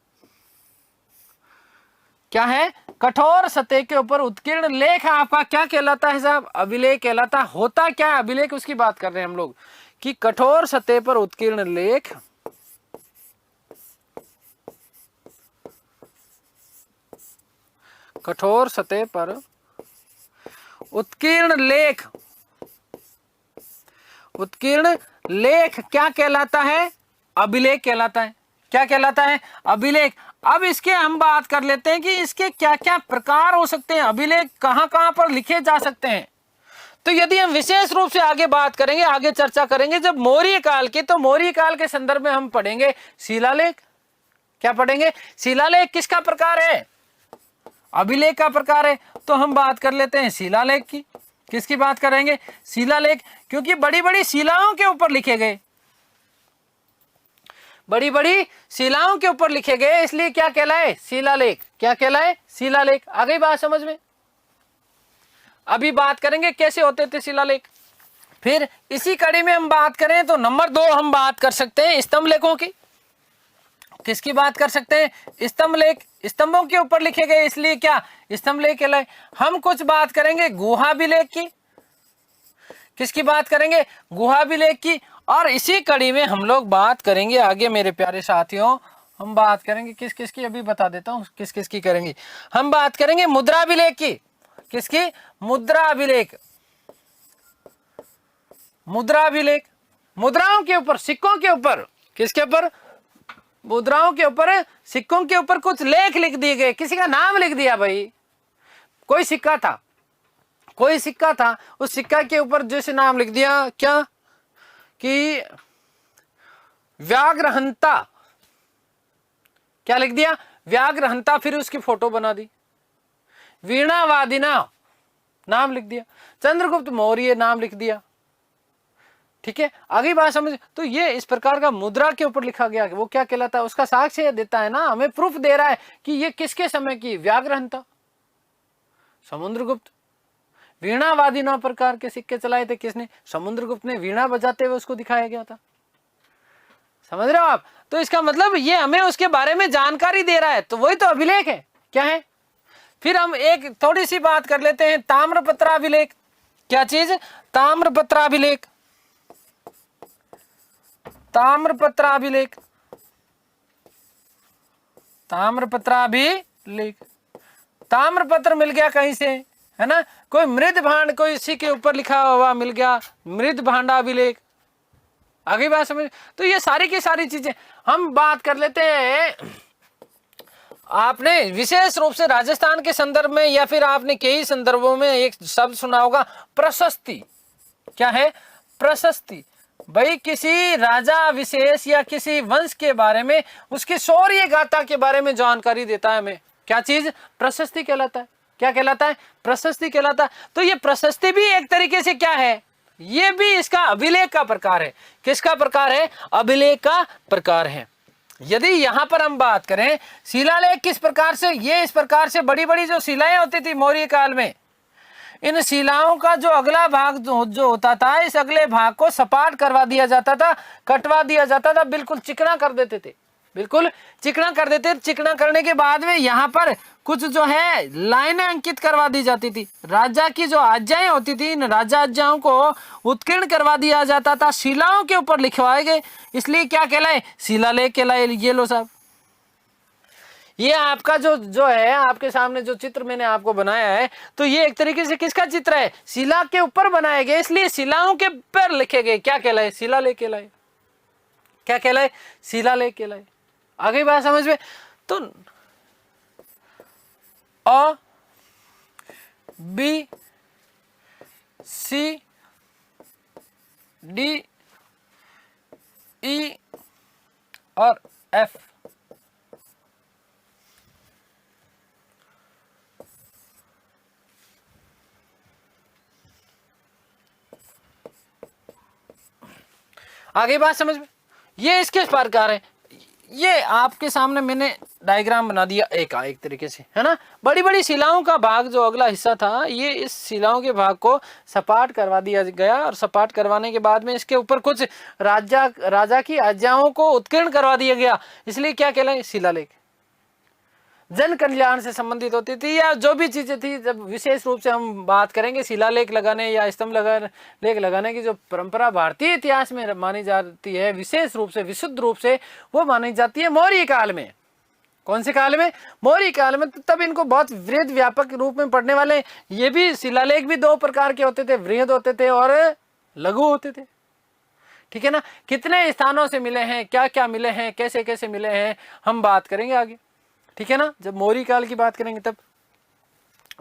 क्या है, कठोर सतह के ऊपर उत्कीर्ण लेख आपका क्या कहलाता है साहब, अभिलेख कहलाता। होता क्या है अभिलेख, उसकी बात कर रहे हैं हम लोग कि कठोर सतह पर उत्कीर्ण लेख, कठोर सतह पर उत्कीर्ण लेख, उत्कीर्ण लेख क्या कहलाता है, अभिलेख कहलाता है। क्या कहलाता है, अभिलेख। अब इसके हम बात कर लेते हैं कि इसके क्या क्या प्रकार हो सकते हैं, अभिलेख कहां कहां पर लिखे जा सकते हैं। तो यदि हम विशेष रूप से आगे बात करेंगे, आगे चर्चा करेंगे जब मौर्य काल की, तो मौर्य काल के संदर्भ में हम पढ़ेंगे शिलालेख। क्या पढ़ेंगे, शिलालेख किसका प्रकार है, अभिलेख का प्रकार है। तो हम बात कर लेते हैं शिलालेख की। किसकी बात करेंगे, शिलालेख, क्योंकि बड़ी बड़ी शिलाओं के ऊपर लिखे गए, बड़ी बड़ी शिलाओं के ऊपर लिखे गए, इसलिए क्या कहलाए, शिलालेख। क्या कहलाए, शिलालेख। आ गई बात समझ में। अभी बात करेंगे कैसे होते थे शिलालेख। फिर इसी कड़ी में हम बात करें तो नंबर 2 हम बात कर सकते हैं स्तंभ लेखों की। किसकी बात कर सकते हैं, स्तंभ लेख। स्तंभों के ऊपर लिखे गए इसलिए क्या, स्तंभ लेख कहलाए। हम कुछ बात करेंगे गुहाभिलेख की। किसकी बात करेंगे, गुहाभिलेख की। और इसी कड़ी में हम लोग बात करेंगे आगे मेरे प्यारे साथियों, हम बात करेंगे किस किस की, अभी बता देता हूं किस किस की करेंगे। हम बात करेंगे मुद्राभिलेख की। किसकी, मुद्राभिलेख। मुद्राभिलेख, मुद्राओं के ऊपर, सिक्कों के ऊपर, किसके ऊपर, मुद्राओं के ऊपर, सिक्कों के ऊपर कुछ लेख लिख दिए गए, किसी का नाम लिख दिया भाई। कोई सिक्का था, कोई सिक्का था, उस सिक्का के ऊपर जैसे नाम लिख दिया क्या कि व्याघ्रहंता, क्या लिख दिया, व्याघ्रहंता। फिर उसकी फोटो बना दी, वीणावादिना नाम लिख दिया, चंद्रगुप्त मौर्य नाम लिख दिया। ठीक है, आगे बात समझ। तो ये इस प्रकार का मुद्रा के ऊपर लिखा गया, वो क्या कहलाता है, उसका साक्ष्य देता है ना, हमें प्रूफ दे रहा है कि ये किसके समय की, व्याघ्रहंता, समुद्रगुप्त। वीणावादिना प्रकार के सिक्के चलाए थे किसने, समुद्रगुप्त ने, वीणा बजाते हुए उसको दिखाया गया था। समझ रहे हो आप। तो इसका मतलब ये हमें उसके बारे में जानकारी दे रहा है, तो वही तो अभिलेख है। क्या है, फिर हम एक थोड़ी सी बात कर लेते हैं ताम्रपत्राभिलेख। क्या चीज, ताम्रपत्राभिलेख। ताम्रपत्राभिलेख, ताम्रपत्राभिलेख। ताम्रपत्र मिल गया कहीं से, है ना, कोई मृद भांड, कोई इसी के ऊपर लिखा हुआ मिल गया, मृद भांडाभिलेख। आगे बात समझ। तो ये सारी की सारी चीजें हम बात कर लेते हैं। आपने विशेष रूप से राजस्थान के संदर्भ में या फिर आपने कई संदर्भों में एक शब्द सुना होगा, प्रशस्ति। क्या है, प्रशस्ति। भाई किसी राजा विशेष या किसी वंश के बारे में, उसकी शौर्य गाथा के बारे में जानकारी देता है हमें। क्या चीज, प्रशस्ति कहलाता है। क्या कहलाता है, प्रशस्ति कहलाता है। तो ये प्रशस्ति भी एक तरीके से क्या है, ये भी इसका अभिलेख का प्रकार है। किसका प्रकार है, अभिलेख का प्रकार है। यदि यहां पर हम बात करें शिलालेख किस प्रकार से, ये इस प्रकार से बड़ी बड़ी जो शिलाएं होती थी मौर्य काल में, इन शिलाओं का जो अगला भाग जो होता था, इस अगले भाग को सपाट करवा दिया जाता था, कटवा दिया जाता था, बिल्कुल चिकना कर देते थे, बिल्कुल चिकना कर देते। चिकना करने के बाद में यहाँ पर कुछ जो है लाइनें अंकित करवा दी जाती थी। राजा की जो आज्ञाएं होती थी, इन राजा आज्ञाओं को उत्कीर्ण करवा दिया जाता था, शिलाओं के ऊपर लिखवाए गए, इसलिए क्या कहलाए, शिलालेख कहलाए। ये लो साहब, ये आपका जो है, आपके सामने जो चित्र मैंने आपको बनाया है, तो ये एक तरीके से किसका चित्र है, शिला के ऊपर बनाए गए, इसलिए शिलाओं के ऊपर लिखे गए। क्या कहलाए, शिलालेख कहलाए। क्या कहलाए, शिलालेख कहलाए। आगे बात समझ में। तो अ, बी, सी, डी, ई और एफ, आगे बात समझ में। ये इसके प्रकार है। ये आपके सामने मैंने डायग्राम बना दिया एक तरीके से, है ना। बड़ी बड़ी शिलाओं का भाग जो अगला हिस्सा था, ये इस शिलाओं के भाग को सपाट करवा दिया गया, और सपाट करवाने के बाद में इसके ऊपर कुछ राजा की आज्ञाओं को उत्कीर्ण करवा दिया गया, इसलिए क्या कहलाए, शिलालेख। जन कल्याण से संबंधित होती थी, या जो भी चीजें थी, जब विशेष रूप से हम बात करेंगे शिलालेख लगाने या स्तंभ लेख लगाने की जो परंपरा भारतीय इतिहास में मानी जाती है, विशेष रूप से विशुद्ध रूप से वो मानी जाती है मौर्य काल में। कौन से काल में? मौर्य काल में। तो तब इनको बहुत वृहद व्यापक रूप में पढ़ने वाले। ये भी शिलालेख भी दो प्रकार के होते थे, वृहद होते थे और लघु होते थे, ठीक है ना। कितने स्थानों से मिले हैं, क्या क्या मिले हैं, कैसे कैसे मिले हैं, हम बात करेंगे आगे, ठीक है ना, जब मौर्य काल की बात करेंगे तब।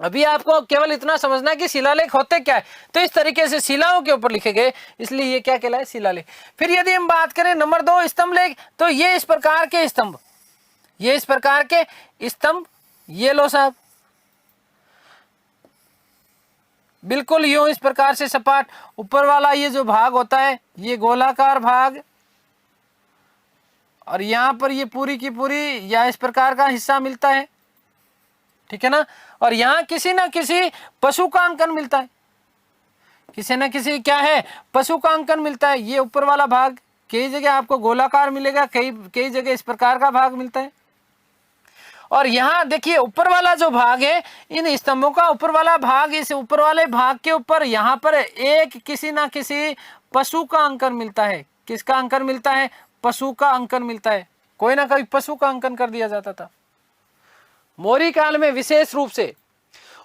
अभी आपको केवल इतना समझना है कि शिलालेख होते क्या है। तो इस तरीके से शिलाओं के ऊपर लिखे गए, इसलिए ये क्या कहलाए? शिलालेख। फिर यदि हम बात करें नंबर 2 स्तंभ लेख, तो ये इस प्रकार के स्तंभ, ये इस प्रकार के स्तंभ, ये लो साहब, बिल्कुल यूं इस प्रकार से सपाट, ऊपर वाला ये जो भाग होता है ये गोलाकार भाग, और यहां पर ये पूरी की पूरी या इस प्रकार का हिस्सा मिलता है, ठीक है ना। और यहां किसी ना किसी पशु का अंकन मिलता है, किसी ना किसी क्या है? पशु का अंकन मिलता है। ये ऊपर वाला भाग कई जगह आपको गोलाकार मिलेगा, कई जगह इस प्रकार का भाग मिलता है। और यहाँ देखिए ऊपर वाला जो भाग है, इन स्तंभों का ऊपर वाला भाग, इस ऊपर वाले भाग के ऊपर यहाँ पर एक किसी ना किसी पशु का अंकन मिलता है। किसका अंकन मिलता है? पशु का अंकन मिलता है। कोई ना कोई पशु का अंकन कर दिया जाता था मौर्य काल में। विशेष रूप से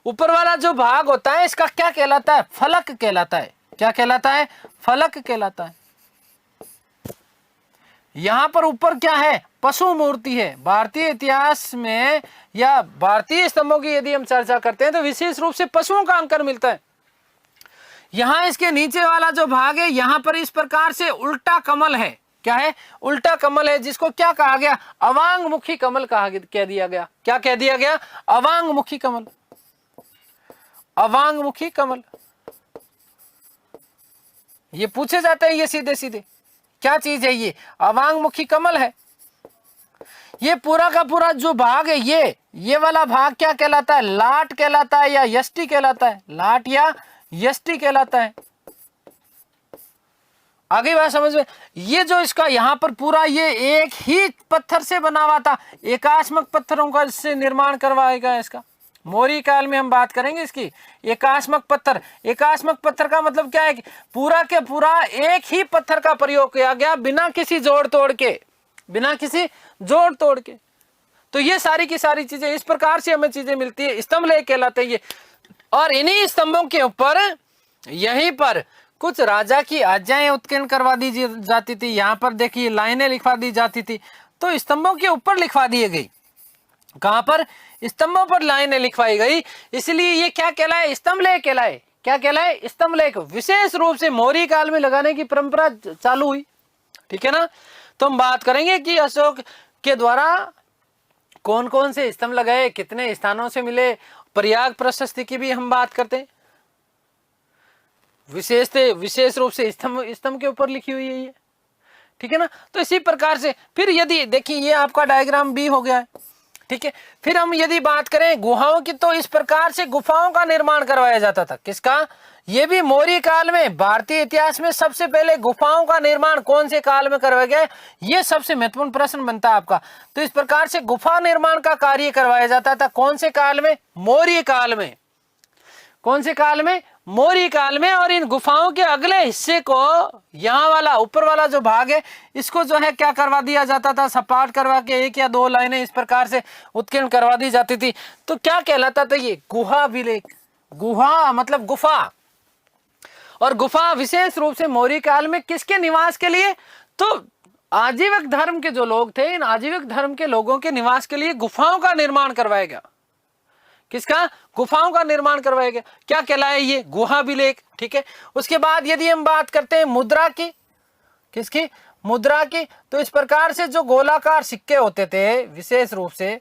ऊपर वाला जो भाग होता है इसका क्या कहलाता है? फलक कहलाता है। क्या कहलाता है? फलक कहलाता है। यहां पर ऊपर क्या है? पशु मूर्ति है। भारतीय इतिहास में या भारतीय स्तंभों की यदि हम चर्चा करते हैं तो विशेष रूप से पशुओं का अंकन मिलता है। यहां इसके नीचे वाला जो भाग है, यहां पर इस प्रकार से उल्टा कमल है। क्या है? उल्टा कमल है, जिसको क्या कहा गया? अवांगमुखी कमल कह दिया गया। क्या कह दिया गया? अवांगमुखी कमल। अवांगमुखी कमल ये पूछे जाते हैं, ये सीधे सीधे क्या चीज है? ये अवांगमुखी कमल है। ये पूरा का पूरा जो भाग है, ये वाला भाग क्या कहलाता है? लाट कहलाता है या यष्टि कहलाता है? लाट या यष्टि कहलाता है। आगे बात समझ में। ये जो इसका यहाँ पर पूरा ये एक ही पत्थर से बना हुआ था, एकाश्मक पत्थरों का से निर्माण करवाया गया इसका। मौर्य काल में हम बात करेंगे इसकी। एकाश्मक पत्थर, एकाश्मक पत्थर का मतलब क्या है? कि पूरा के पूरा एक ही पत्थर का प्रयोग किया गया, बिना किसी जोड़ तोड़ के, बिना किसी जोड़ तोड़ के। तो ये सारी की सारी चीजें इस प्रकार से हमें चीजें मिलती है, स्तंभ लेख कहलाते हैं ये। और इन्हीं स्तंभों के ऊपर यहीं पर कुछ राजा की आज्ञाएं उत्कीर्ण करवा दी जाती थी। यहाँ पर देखिए लाइनें लिखवा दी जाती थी, तो स्तंभों के ऊपर लिखवा दी गई। कहां पर? स्तंभों पर लाइनें लिखवाई गई, इसलिए ये क्या कहलाए? स्तंभ लेख कहलाए। क्या कहलाए? स्तंभ लेख। विशेष रूप से मौर्य काल में लगाने की परंपरा चालू हुई, ठीक है ना। तो हम बात करेंगे कि अशोक के द्वारा कौन कौन से स्तंभ लगाए, कितने स्थानों से मिले, प्रयाग प्रशस्ति की भी हम बात करते हैं। विशेष रूप से स्तंभ के ऊपर लिखी हुई है ये, ठीक है ना। तो इसी प्रकार से फिर यदि देखिए ये आपका डायग्राम भी हो गया है, ठीक है। फिर हम यदि बात करें गुहाओं की, तो इस प्रकार से गुफाओं का निर्माण करवाया जाता था। किसका? ये भी मौर्य काल में। भारतीय इतिहास में सबसे पहले गुफाओं का निर्माण कौन से काल में करवाया गया? ये सबसे महत्वपूर्ण प्रश्न बनता है आपका। तो इस प्रकार से गुफा निर्माण का कार्य करवाया जाता था कौन से काल में? मौर्य काल में। कौन से काल में? मौर्य काल में। और इन गुफाओं के अगले हिस्से को, यहाँ वाला ऊपर वाला जो भाग है, इसको जो है क्या करवा दिया जाता था? सपाट करवा के एक या दो लाइनें इस प्रकार से उत्कीर्ण करवा दी जाती थी। तो क्या कहलाता था ये? गुहा अभिलेख। गुहा मतलब गुफा। और गुफा विशेष रूप से मौर्य काल में किसके निवास के लिए? तो आजीविक धर्म के जो लोग थे, इन आजीविक धर्म के लोगों के निवास के लिए गुफाओं का निर्माण करवाया गया। किसका? गुफाओं का निर्माण करवाया गया। क्या कहलाए ये? गुहा अभिलेख, ठीक है। उसके बाद यदि हम बात करते हैं मुद्रा की, किसकी? मुद्रा की। तो इस प्रकार से जो गोलाकार सिक्के होते थे विशेष रूप से,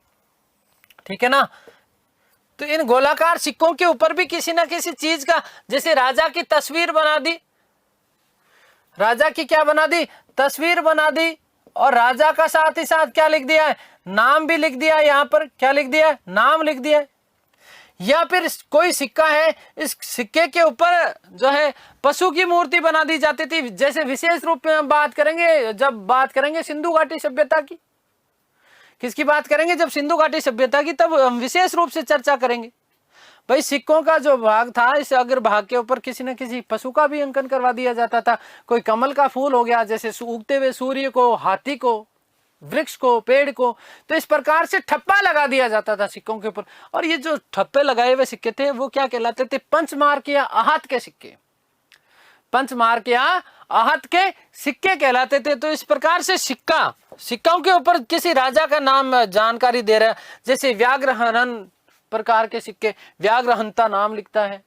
ठीक है ना, तो इन गोलाकार सिक्कों के ऊपर भी किसी ना किसी चीज का, जैसे राजा की तस्वीर बना दी, राजा की क्या बना दी? तस्वीर बना दी। और राजा का साथ ही साथ क्या लिख दिया है? नाम भी लिख दिया है। यहाँ पर क्या लिख दिया है? नाम लिख दिया है। या फिर कोई सिक्का है, इस सिक्के के ऊपर जो है पशु की मूर्ति बना दी जाती थी। जैसे विशेष रूप में हम बात करेंगे, जब बात करेंगे सिंधु घाटी सभ्यता की, किसकी बात करेंगे? जब सिंधु घाटी सभ्यता की, तब हम विशेष रूप से चर्चा करेंगे। भाई सिक्कों का जो भाग था, इस अगर भाग के ऊपर किसी न किसी पशु का भी अंकन करवा दिया जाता था। कोई कमल का फूल हो गया, जैसे उगते हुए सूर्य को, हाथी को, वृक्ष को, पेड़ को, तो इस प्रकार से ठप्पा लगा दिया जाता था सिक्कों के ऊपर। और ये जो ठप्पे लगाए हुए सिक्के थे वो क्या कहलाते थे? पंचमार्क या आहत के सिक्के। पंचमार्क या आहत के सिक्के कहलाते थे। तो इस प्रकार से सिक्कों के ऊपर किसी राजा का नाम जानकारी दे रहा है, जैसे व्याघ्रहनन प्रकार के सिक्के, व्याघ्रहंता नाम लिखता है,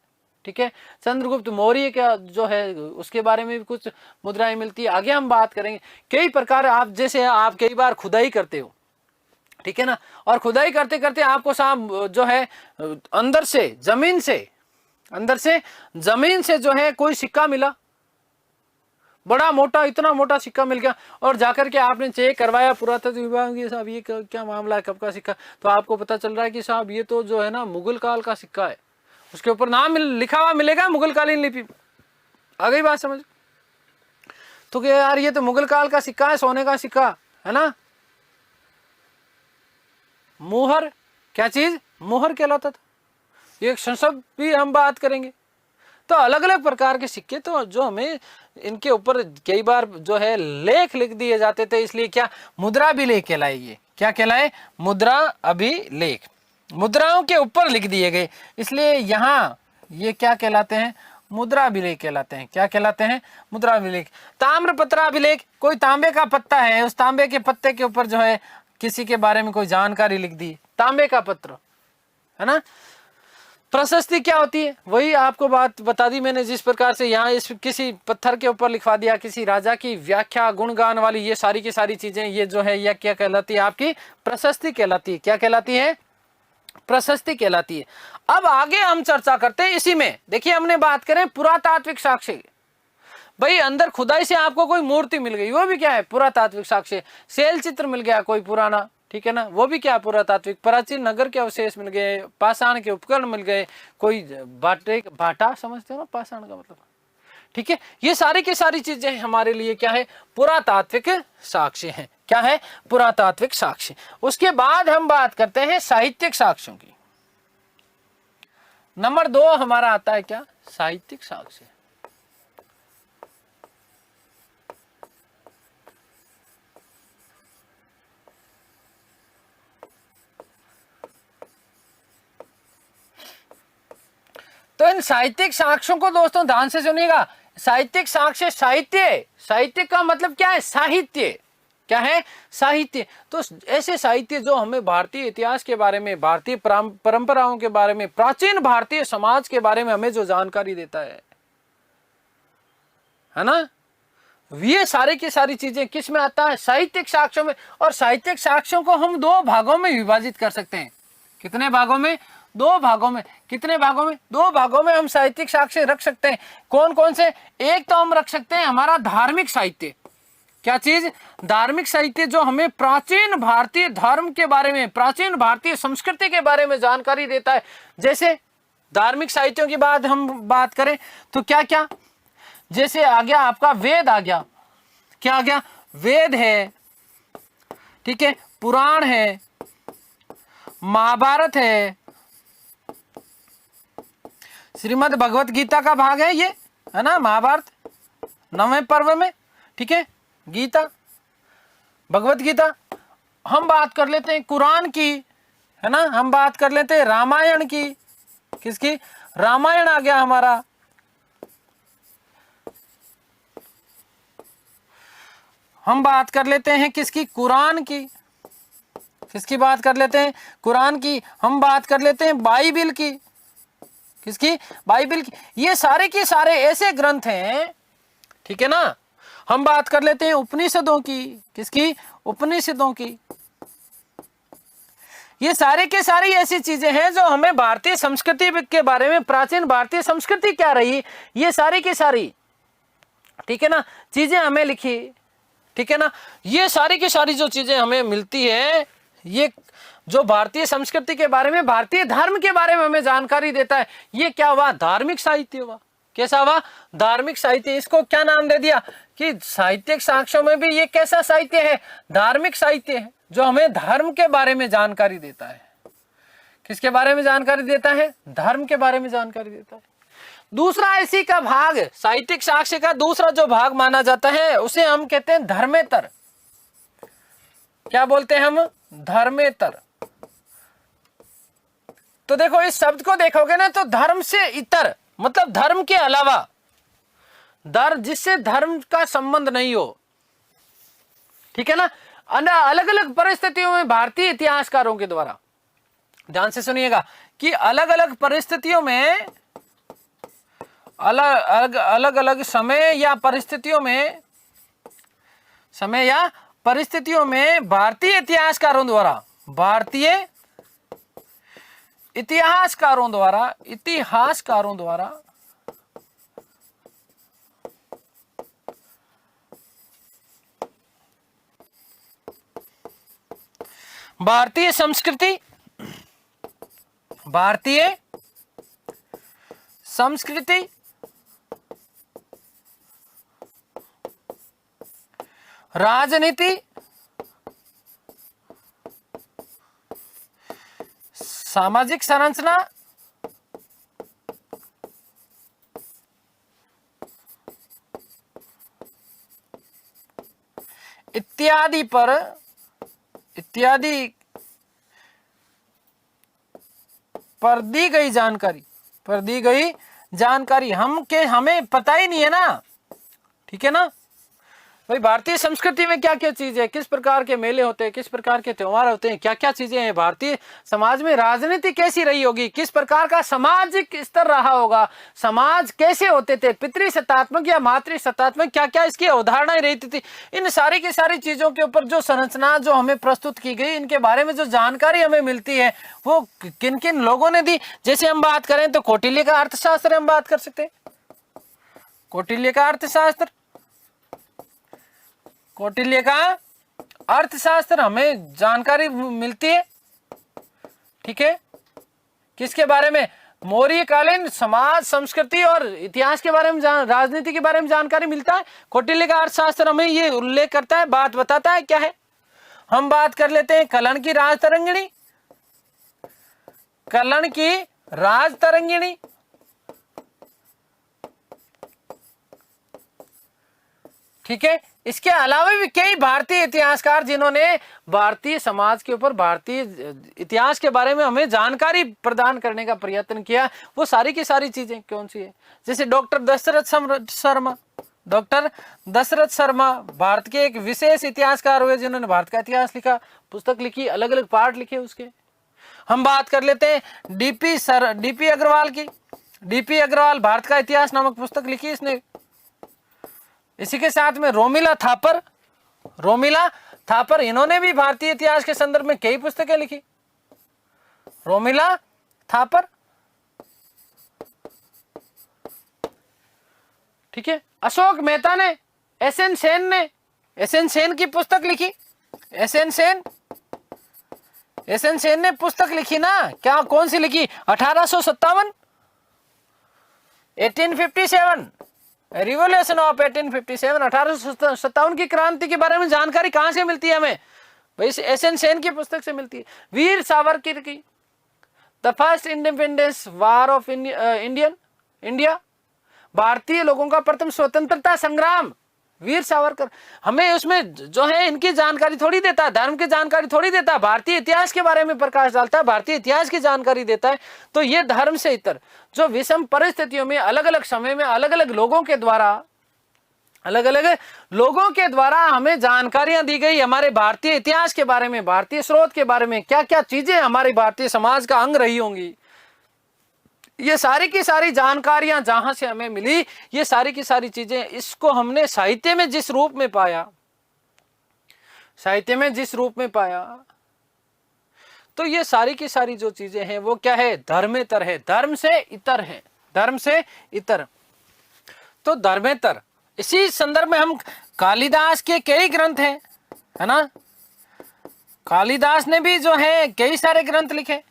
ठीक है। चंद्रगुप्त मौर्य का जो है उसके बारे में भी कुछ मुद्राएं मिलती है, आगे हम बात करेंगे। कई प्रकार, आप जैसे आप कई बार खुदाई करते हो, ठीक है ना, और खुदाई करते करते आपको साहब जो है अंदर से जमीन से जो है कोई सिक्का मिला, बड़ा मोटा, इतना मोटा सिक्का मिल गया, और जाकर के आपने चेक करवाया पुरातत्व विभाग, ये साहब ये क्या मामला है, कब का सिक्का? तो आपको पता चल रहा है कि साहब ये तो जो है ना मुगल काल का सिक्का है, उसके ऊपर नाम लिखा हुआ मिलेगा मुगल कालीन लिपि। आ गई बात समझ? तो क्या यार, ये तो मुगल काल का सिक्का है, सोने का सिक्का है ना। मोहर, क्या चीज? मोहर कहलाता था। एक संसद भी हम बात करेंगे। तो अलग अलग प्रकार के सिक्के, तो जो हमें इनके ऊपर कई बार जो है लेख लिख दिए जाते थे, इसलिए क्या मुद्रा अभिलेख कहलाए। ये क्या कहलाए? मुद्रा अभिलेख। मुद्राओं के ऊपर लिख दिए गए, इसलिए यहाँ ये क्या कहलाते हैं? मुद्रा अभिलेख कहलाते हैं। क्या कहलाते हैं? मुद्रा अभिलेख। ताम्रपत्र अभिलेख, कोई तांबे का पत्ता है, उस तांबे के पत्ते के ऊपर जो है किसी के बारे में कोई जानकारी लिख दी, तांबे का पत्र, है ना। प्रशस्ति क्या होती है? वही आपको बात बता दी मैंने, जिस प्रकार से यहाँ इस किसी पत्थर के ऊपर लिखवा दिया किसी राजा की व्याख्या, गुणगान वाली, ये सारी की सारी चीजें, ये जो है यह क्या कहलाती है? आपकी प्रशस्ति कहलाती है। क्या कहलाती है? प्रशस्ति कहलाती है। अब आगे हम चर्चा करते हैं इसी में। देखिए, हमने बात करें पुरातात्विक साक्ष्य। भाई अंदर खुदाई से आपको कोई मूर्ति मिल गई, वो भी क्या है? पुरातात्विक साक्ष्य। शैल चित्र मिल गया कोई पुराना, ठीक है ना, वो भी क्या? पुरातात्विक। प्राचीन नगर के अवशेष मिल गए, पाषाण के उपकरण मिल गए, कोई भाटा समझते हो ना, पाषाण का मतलब, ठीक है। ये सारी की सारी चीजें हमारे लिए क्या है? पुरातात्विक साक्ष्य हैं। क्या है? पुरातात्विक साक्ष्य। उसके बाद हम बात करते हैं साहित्यिक साक्ष्यों की। नंबर 2 हमारा आता है क्या? साहित्यिक साक्ष्य। तो इन साहित्यिक साक्ष्यों को दोस्तों ध्यान से सुनिएगा। साहित्यिक साक्ष्य, साहित्य का मतलब क्या है? साहित्य। क्या है? साहित्य। तो ऐसे साहित्य जो हमें भारतीय इतिहास के बारे में, भारतीय परंपराओं के बारे में, प्राचीन भारतीय समाज के बारे में हमें जो जानकारी देता है ना, ये सारी की सारी चीजें किस में आता है? साहित्यिक साक्ष्यों में। और साहित्यिक साक्ष्यों को हम 2 भागों में विभाजित कर सकते हैं। कितने भागों में? 2 भागों में। कितने भागों में? 2 भागों में हम साहित्यिक साक्ष्य रख सकते हैं। कौन कौन से? एक तो हम रख सकते हैं हमारा धार्मिक साहित्य। क्या चीज? धार्मिक साहित्य, जो हमें प्राचीन भारतीय धर्म के बारे में, प्राचीन भारतीय संस्कृति के बारे में जानकारी देता है। जैसे धार्मिक साहित्यों की बात हम बात करें तो क्या क्या? जैसे आ गया आपका वेद, आ गया। क्या आ गया? वेद है, ठीक है, पुराण है, महाभारत है, श्रीमद् भगवत गीता का भाग है ये, है ना, महाभारत 9वें पर्व में, ठीक है, गीता, भगवत गीता। हम बात कर लेते हैं कुरान की, है ना, हम बात कर लेते हैं रामायण की। किसकी? रामायण आ गया हमारा। हम बात कर लेते हैं किसकी? कुरान की। किसकी बात कर लेते हैं? कुरान की। हम बात कर लेते हैं बाइबिल की। किसकी? बाइबिल की। ये सारे के सारे ऐसे ग्रंथ हैं, ठीक है ना। हम बात कर लेते हैं उपनिषदों की। किसकी? उपनिषदों की। ये सारे के सारी ऐसी चीजें हैं जो हमें भारतीय संस्कृति के बारे में, प्राचीन भारतीय संस्कृति क्या रही, ये सारी की सारी, ठीक है ना, चीजें हमें लिखी, ठीक है ना। ये सारी की सारी जो चीजें हमें मिलती है, ये जो भारतीय संस्कृति के बारे में, भारतीय धर्म के बारे में हमें जानकारी देता है, ये क्या हुआ? धार्मिक साहित्य हुआ। कैसा हुआ? धार्मिक साहित्य। इसको क्या नाम दे दिया कि साहित्यिक साक्ष्यों में भी ये कैसा साहित्य है? धार्मिक साहित्य है, जो हमें धर्म के बारे में जानकारी देता है। किसके बारे में जानकारी देता है? धर्म के बारे में जानकारी देता है। दूसरा इसी का भाग, साहित्यिक साक्ष्य का दूसरा जो भाग माना जाता है उसे हम कहते हैं धर्मेतर। क्या बोलते हैं हम? धर्मेतर। तो देखो इस शब्द को देखोगे ना तो धर्म से इतर मतलब धर्म के अलावा, जिससे धर्म का संबंध नहीं हो, ठीक है ना। अलग अलग परिस्थितियों में भारतीय इतिहासकारों के द्वारा, ध्यान से सुनिएगा, कि अलग अलग परिस्थितियों में, अलग अलग समय या परिस्थितियों में भारतीय इतिहासकारों द्वारा भारतीय संस्कृति, राजनीति, सामाजिक संरचना, इत्यादि पर दी गई जानकारी हमें पता ही नहीं है ना, ठीक है ना भाई। भारतीय संस्कृति में क्या क्या चीज है, किस प्रकार के मेले होते हैं, किस प्रकार के त्योहार होते हैं, क्या क्या चीजें हैं, भारतीय समाज में राजनीति कैसी रही होगी, किस प्रकार का सामाजिक स्तर रहा होगा, समाज कैसे होते थे, पितृसत्तात्मक या मातृसत्तात्मक, क्या क्या इसकी अवधारणाएं रहती थी। इन सारी की सारी चीजों के ऊपर जो संरचना जो हमें प्रस्तुत की गई, इनके बारे में जो जानकारी हमें मिलती है वो किन किन लोगों ने दी। जैसे हम बात करें तो कौटिल्य का अर्थशास्त्र हम बात कर सकते हैं। कौटिल्य का अर्थशास्त्र हमें जानकारी मिलती है, ठीक है। किसके बारे में? मौर्यकालीन समाज, संस्कृति और इतिहास के बारे में, राजनीति के बारे में जानकारी मिलता है। कौटिल्य का अर्थशास्त्र हमें ये उल्लेख करता है, बात बताता है क्या है। हम बात कर लेते हैं कलन की राजतरंगिणी, ठीक है। इसके अलावा भी कई भारतीय इतिहासकार जिन्होंने भारतीय समाज के ऊपर, भारतीय इतिहास के बारे में हमें जानकारी प्रदान करने का प्रयत्न किया, वो सारी की सारी चीजें कौन सी है? जैसे डॉक्टर दशरथ शर्मा भारत के एक विशेष इतिहासकार हुए जिन्होंने भारत का इतिहास लिखा, पुस्तक लिखी, अलग अलग पार्ट लिखे उसके। हम बात कर लेते हैं डीपी अग्रवाल की। डीपी अग्रवाल भारत का इतिहास नामक पुस्तक लिखी इसने। इसी के साथ में रोमिला थापर, इन्होंने भी भारतीय इतिहास के संदर्भ में कई पुस्तकें लिखी। रोमिला थापर, ठीक है। अशोक मेहता ने, एस एन सेन की पुस्तक लिखी। एस एन सेन ने पुस्तक लिखी ना, क्या कौन सी लिखी? 1857 रिवोल्यूशन ऑफ 1857, 1857 की क्रांति के बारे में जानकारी कहां से मिलती है हमें? भाई एस एन सेन की पुस्तक से मिलती है। वीर सावरकर की the first independence war of India, भारतीय लोगों का प्रथम स्वतंत्रता संग्राम, वीर सावरकर। हमें उसमें जो है इनकी जानकारी थोड़ी देता है, धर्म की जानकारी थोड़ी देता है, भारतीय इतिहास के बारे में प्रकाश डालता है, भारतीय इतिहास की जानकारी देता है। तो ये धर्म से इतर जो विषम परिस्थितियों में अलग अलग समय में अलग अलग लोगों के द्वारा हमें जानकारियां दी गई, हमारे भारतीय इतिहास के बारे में, भारतीय स्रोत के बारे में, क्या क्या चीजें हमारी भारतीय समाज का अंग रही होंगी, ये सारी की सारी जानकारियां जहां से हमें मिली, ये सारी की सारी चीजें, इसको हमने साहित्य में जिस रूप में पाया, तो ये सारी की सारी जो चीजें हैं वो क्या है? धर्मेतर है, धर्म से इतर। तो धर्मेतर, इसी संदर्भ में हम कालिदास के कई ग्रंथ हैं, है ना। कालिदास ने भी जो है कई सारे ग्रंथ लिखे।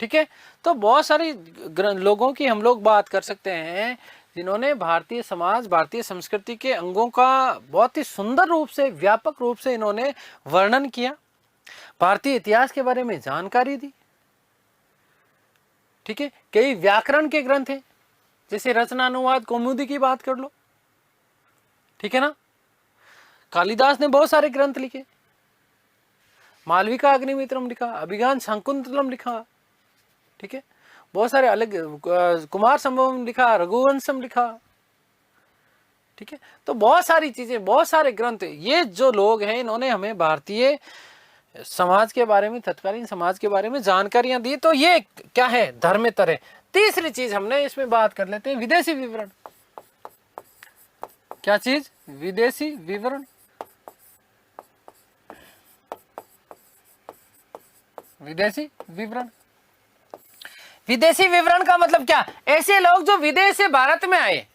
ठीक है। तो बहुत सारी लोगों की हम लोग बात कर सकते हैं जिन्होंने भारतीय समाज, भारतीय संस्कृति के अंगों का बहुत ही सुंदर रूप से, व्यापक रूप से इन्होंने वर्णन किया, भारतीय इतिहास के बारे में जानकारी दी। ठीक है। कई व्याकरण के ग्रंथ हैं, जैसे रचनानुवाद कौमुदी की बात कर लो, ठीक है ना। कालिदास ने बहुत सारे ग्रंथ लिखे, मालविका अग्निमित्रम लिखा, अभिज्ञान शाकुंतलम लिखा, ठीक है। बहुत सारे अलग, कुमार संभवम लिखा, रघुवंशम लिखा, ठीक है। तो बहुत सारी चीजें, बहुत सारे ग्रंथ, ये जो लोग हैं इन्होंने हमें भारतीय समाज के बारे में, तत्कालीन समाज के बारे में जानकारियां दी। तो ये क्या है, धर्मेतर है। तीसरी चीज हमने इसमें बात कर लेते हैं, विदेशी विवरण। क्या चीज, विदेशी विवरण। विदेशी विवरण, विदेशी विवरण का मतलब क्या, ऐसे लोग जो विदेश से भारत में आए,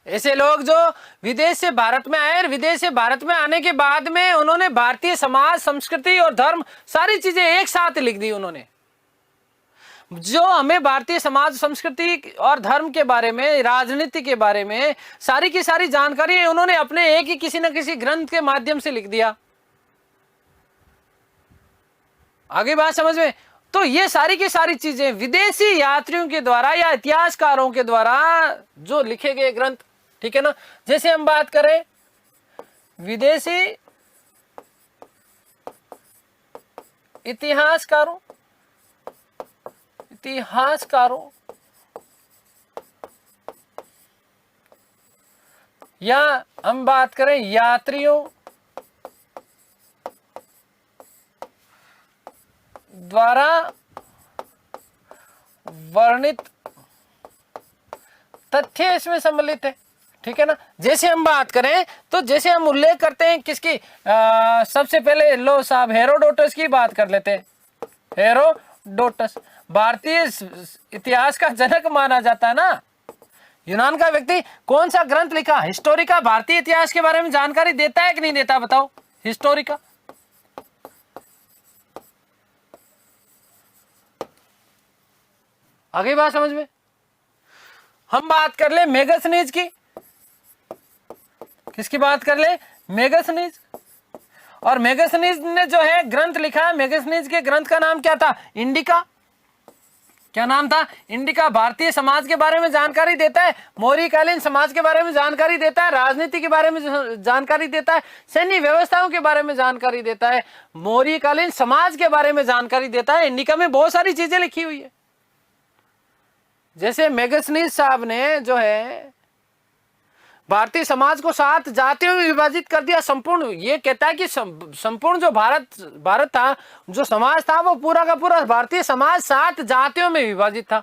ऐसे लोग जो विदेश से भारत में आए, विदेश से भारत में आने के बाद में उन्होंने भारतीय समाज, संस्कृति और धर्म सारी चीजें एक साथ लिख दी उन्होंने। जो हमें भारतीय समाज, संस्कृति और धर्म के बारे में, राजनीति के बारे में सारी की सारी जानकारी उन्होंने अपने एक ही किसी न किसी ग्रंथ के माध्यम से लिख दिया। आगे बात समझ में। तो ये सारी की सारी चीजें विदेशी यात्रियों के द्वारा या इतिहासकारों के द्वारा जो लिखे गए ग्रंथ, ठीक है ना। जैसे हम बात करें विदेशी इतिहासकारों या हम बात करें यात्रियों द्वारा वर्णित तथ्य इसमें सम्मिलित है, ठीक है ना। जैसे हम बात करें तो जैसे हम उल्लेख करते हैं किसकी, सबसे पहले लो साहब हेरोडोटस की बात कर लेते हैं। हेरोडोटस भारतीय इतिहास का जनक माना जाता है ना। यूनान का व्यक्ति कौन सा ग्रंथ लिखा, हिस्टोरिका, भारतीय इतिहास के बारे में जानकारी देता है कि नहीं देता, बताओ। हिस्टोरिका, आगे बात समझ में। हम बात कर ले मेगस्थनीज की, किसकी बात कर ले, मेगस्थनीज। और मेगस्थनीज ने जो है ग्रंथ लिखा है, मेगस्थनीज के ग्रंथ का नाम क्या था, इंडिका। क्या नाम था, इंडिका। भारतीय समाज के बारे में जानकारी देता है, मौर्यकालीन समाज के बारे में जानकारी देता है, राजनीति के बारे में जानकारी देता है, सैन्य व्यवस्थाओं के बारे में जानकारी देता है, मौर्यकालीन समाज के बारे में जानकारी देता है। इंडिका में बहुत सारी चीजें लिखी हुई है। जैसे मेगस्थनीज साहब ने जो है भारतीय समाज को 7 जातियों में विभाजित कर दिया संपूर्ण। ये कहता है कि संपूर्ण जो भारत था, जो समाज था, वो पूरा का पूरा भारतीय समाज 7 जातियों में विभाजित था।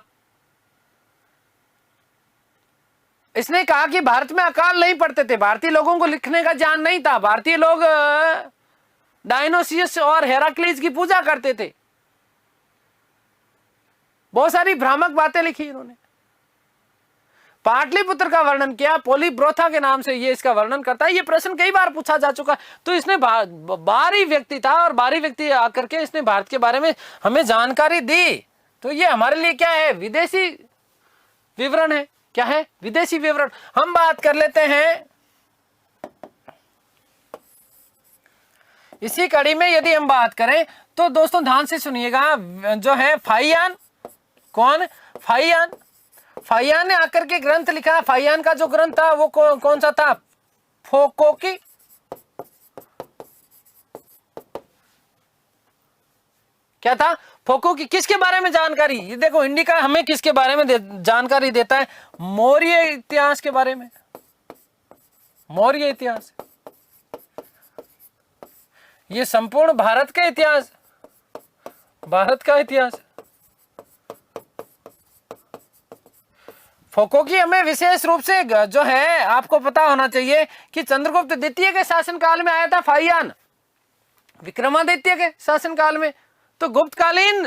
इसने कहा कि भारत में अकाल नहीं पड़ते थे, भारतीय लोगों को लिखने का ज्ञान नहीं था, भारतीय लोग डायनोसियस और हेराक्लीज की पूजा करते थे। बहुत सारी भ्रामक बातें लिखी इन्होंने। पाटलिपुत्र का वर्णन किया, पोलीब्रोथा के नाम से ये इसका वर्णन करता है। ये प्रश्न कई बार पूछा जा चुका। तो इसने बाहरी व्यक्ति था और बाहरी व्यक्ति आकर के इसने भारत के बारे में हमें जानकारी दी। तो ये हमारे लिए क्या है, विदेशी विवरण है। क्या है, विदेशी विवरण। हम बात कर लेते हैं इसी कड़ी में, यदि हम बात करें तो दोस्तों ध्यान से सुनिएगा, जो है फाहियान, कौन, फाहियान। फाहियान ने आकर के ग्रंथ लिखा। फाहियान का जो ग्रंथ था वो कौन सा था, फोकोकी। क्या था, फोकोकी। किसके बारे में जानकारी, ये देखो इंडिका हमें किसके बारे में जानकारी देता है, मौर्य इतिहास के बारे में। मौर्य इतिहास, ये संपूर्ण भारत का इतिहास, भारत का इतिहास। फोकोकी हमें विशेष रूप से जो है आपको पता होना चाहिए कि चंद्रगुप्त द्वितीय के शासनकाल में आया था फाहियान, विक्रमादित्य के शासनकाल में। तो गुप्तकालीन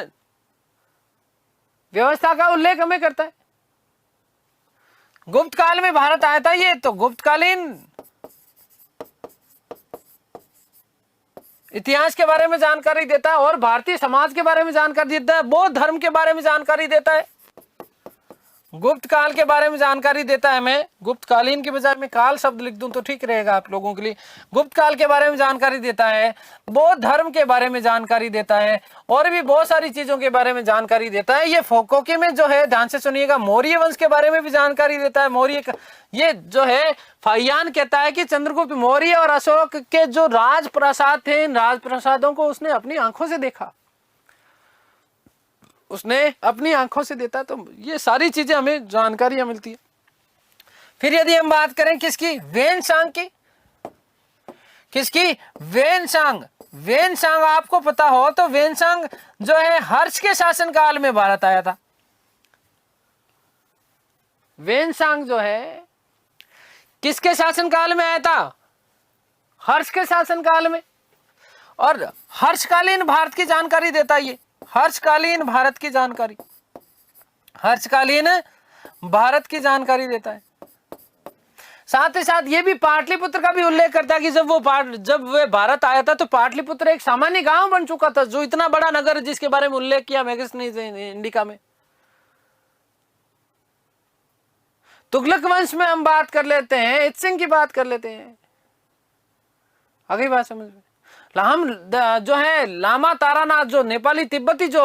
व्यवस्था का उल्लेख हमें करता है। गुप्त काल में भारत आया था ये, तो गुप्तकालीन इतिहास के बारे में जानकारी देता है और भारतीय समाज के बारे में जानकारी देता है, बौद्ध धर्म के बारे में जानकारी देता है, गुप्त काल के बारे में जानकारी देता है। मैं गुप्तकालीन के बजाय मैं काल शब्द लिख दूं तो ठीक रहेगा आप लोगों के लिए। गुप्त काल के बारे में जानकारी देता है, बौद्ध धर्म के बारे में जानकारी देता है और भी बहुत सारी चीजों के बारे में जानकारी देता है। ये फोकोकी में जो है, ध्यान से सुनिएगा, मौर्य वंश के बारे में भी जानकारी देता है। मौर्य का ये जो है फाहियान कहता है कि चंद्रगुप्त मौर्य और अशोक के जो राजप्रासाद थे, इन राजप्रासादों को उसने अपनी आंखों से देखा, उसने अपनी आंखों से देता। तो ये सारी चीजें हमें जानकारियां मिलती है। फिर यदि हम बात करें किसकी, वेनसांग की, किसकी, वेनसांग। वेनसांग आपको पता हो तो वेनसांग जो है हर्ष के शासनकाल में भारत आया था। वेनसांग जो है किसके शासनकाल में आया था, हर्ष के शासनकाल में। और हर्षकालीन भारत की जानकारी देता है ये, हर्षकालीन भारत की जानकारी, हर्षकालीन भारत की जानकारी देता है। साथ ही साथ ये भी पाटलिपुत्र का भी उल्लेख करता है कि जब वे भारत आया था तो पाटलिपुत्र एक सामान्य गांव बन चुका था, जो इतना बड़ा नगर जिसके बारे में उल्लेख किया मैगजीन इंडिका में। तुगलक वंश में हम बात कर लेते हैं, इत्सिंग की बात कर लेते हैं। आगे बात समझ में, हम जो है लामा तारानाथ, जो नेपाली तिब्बती जो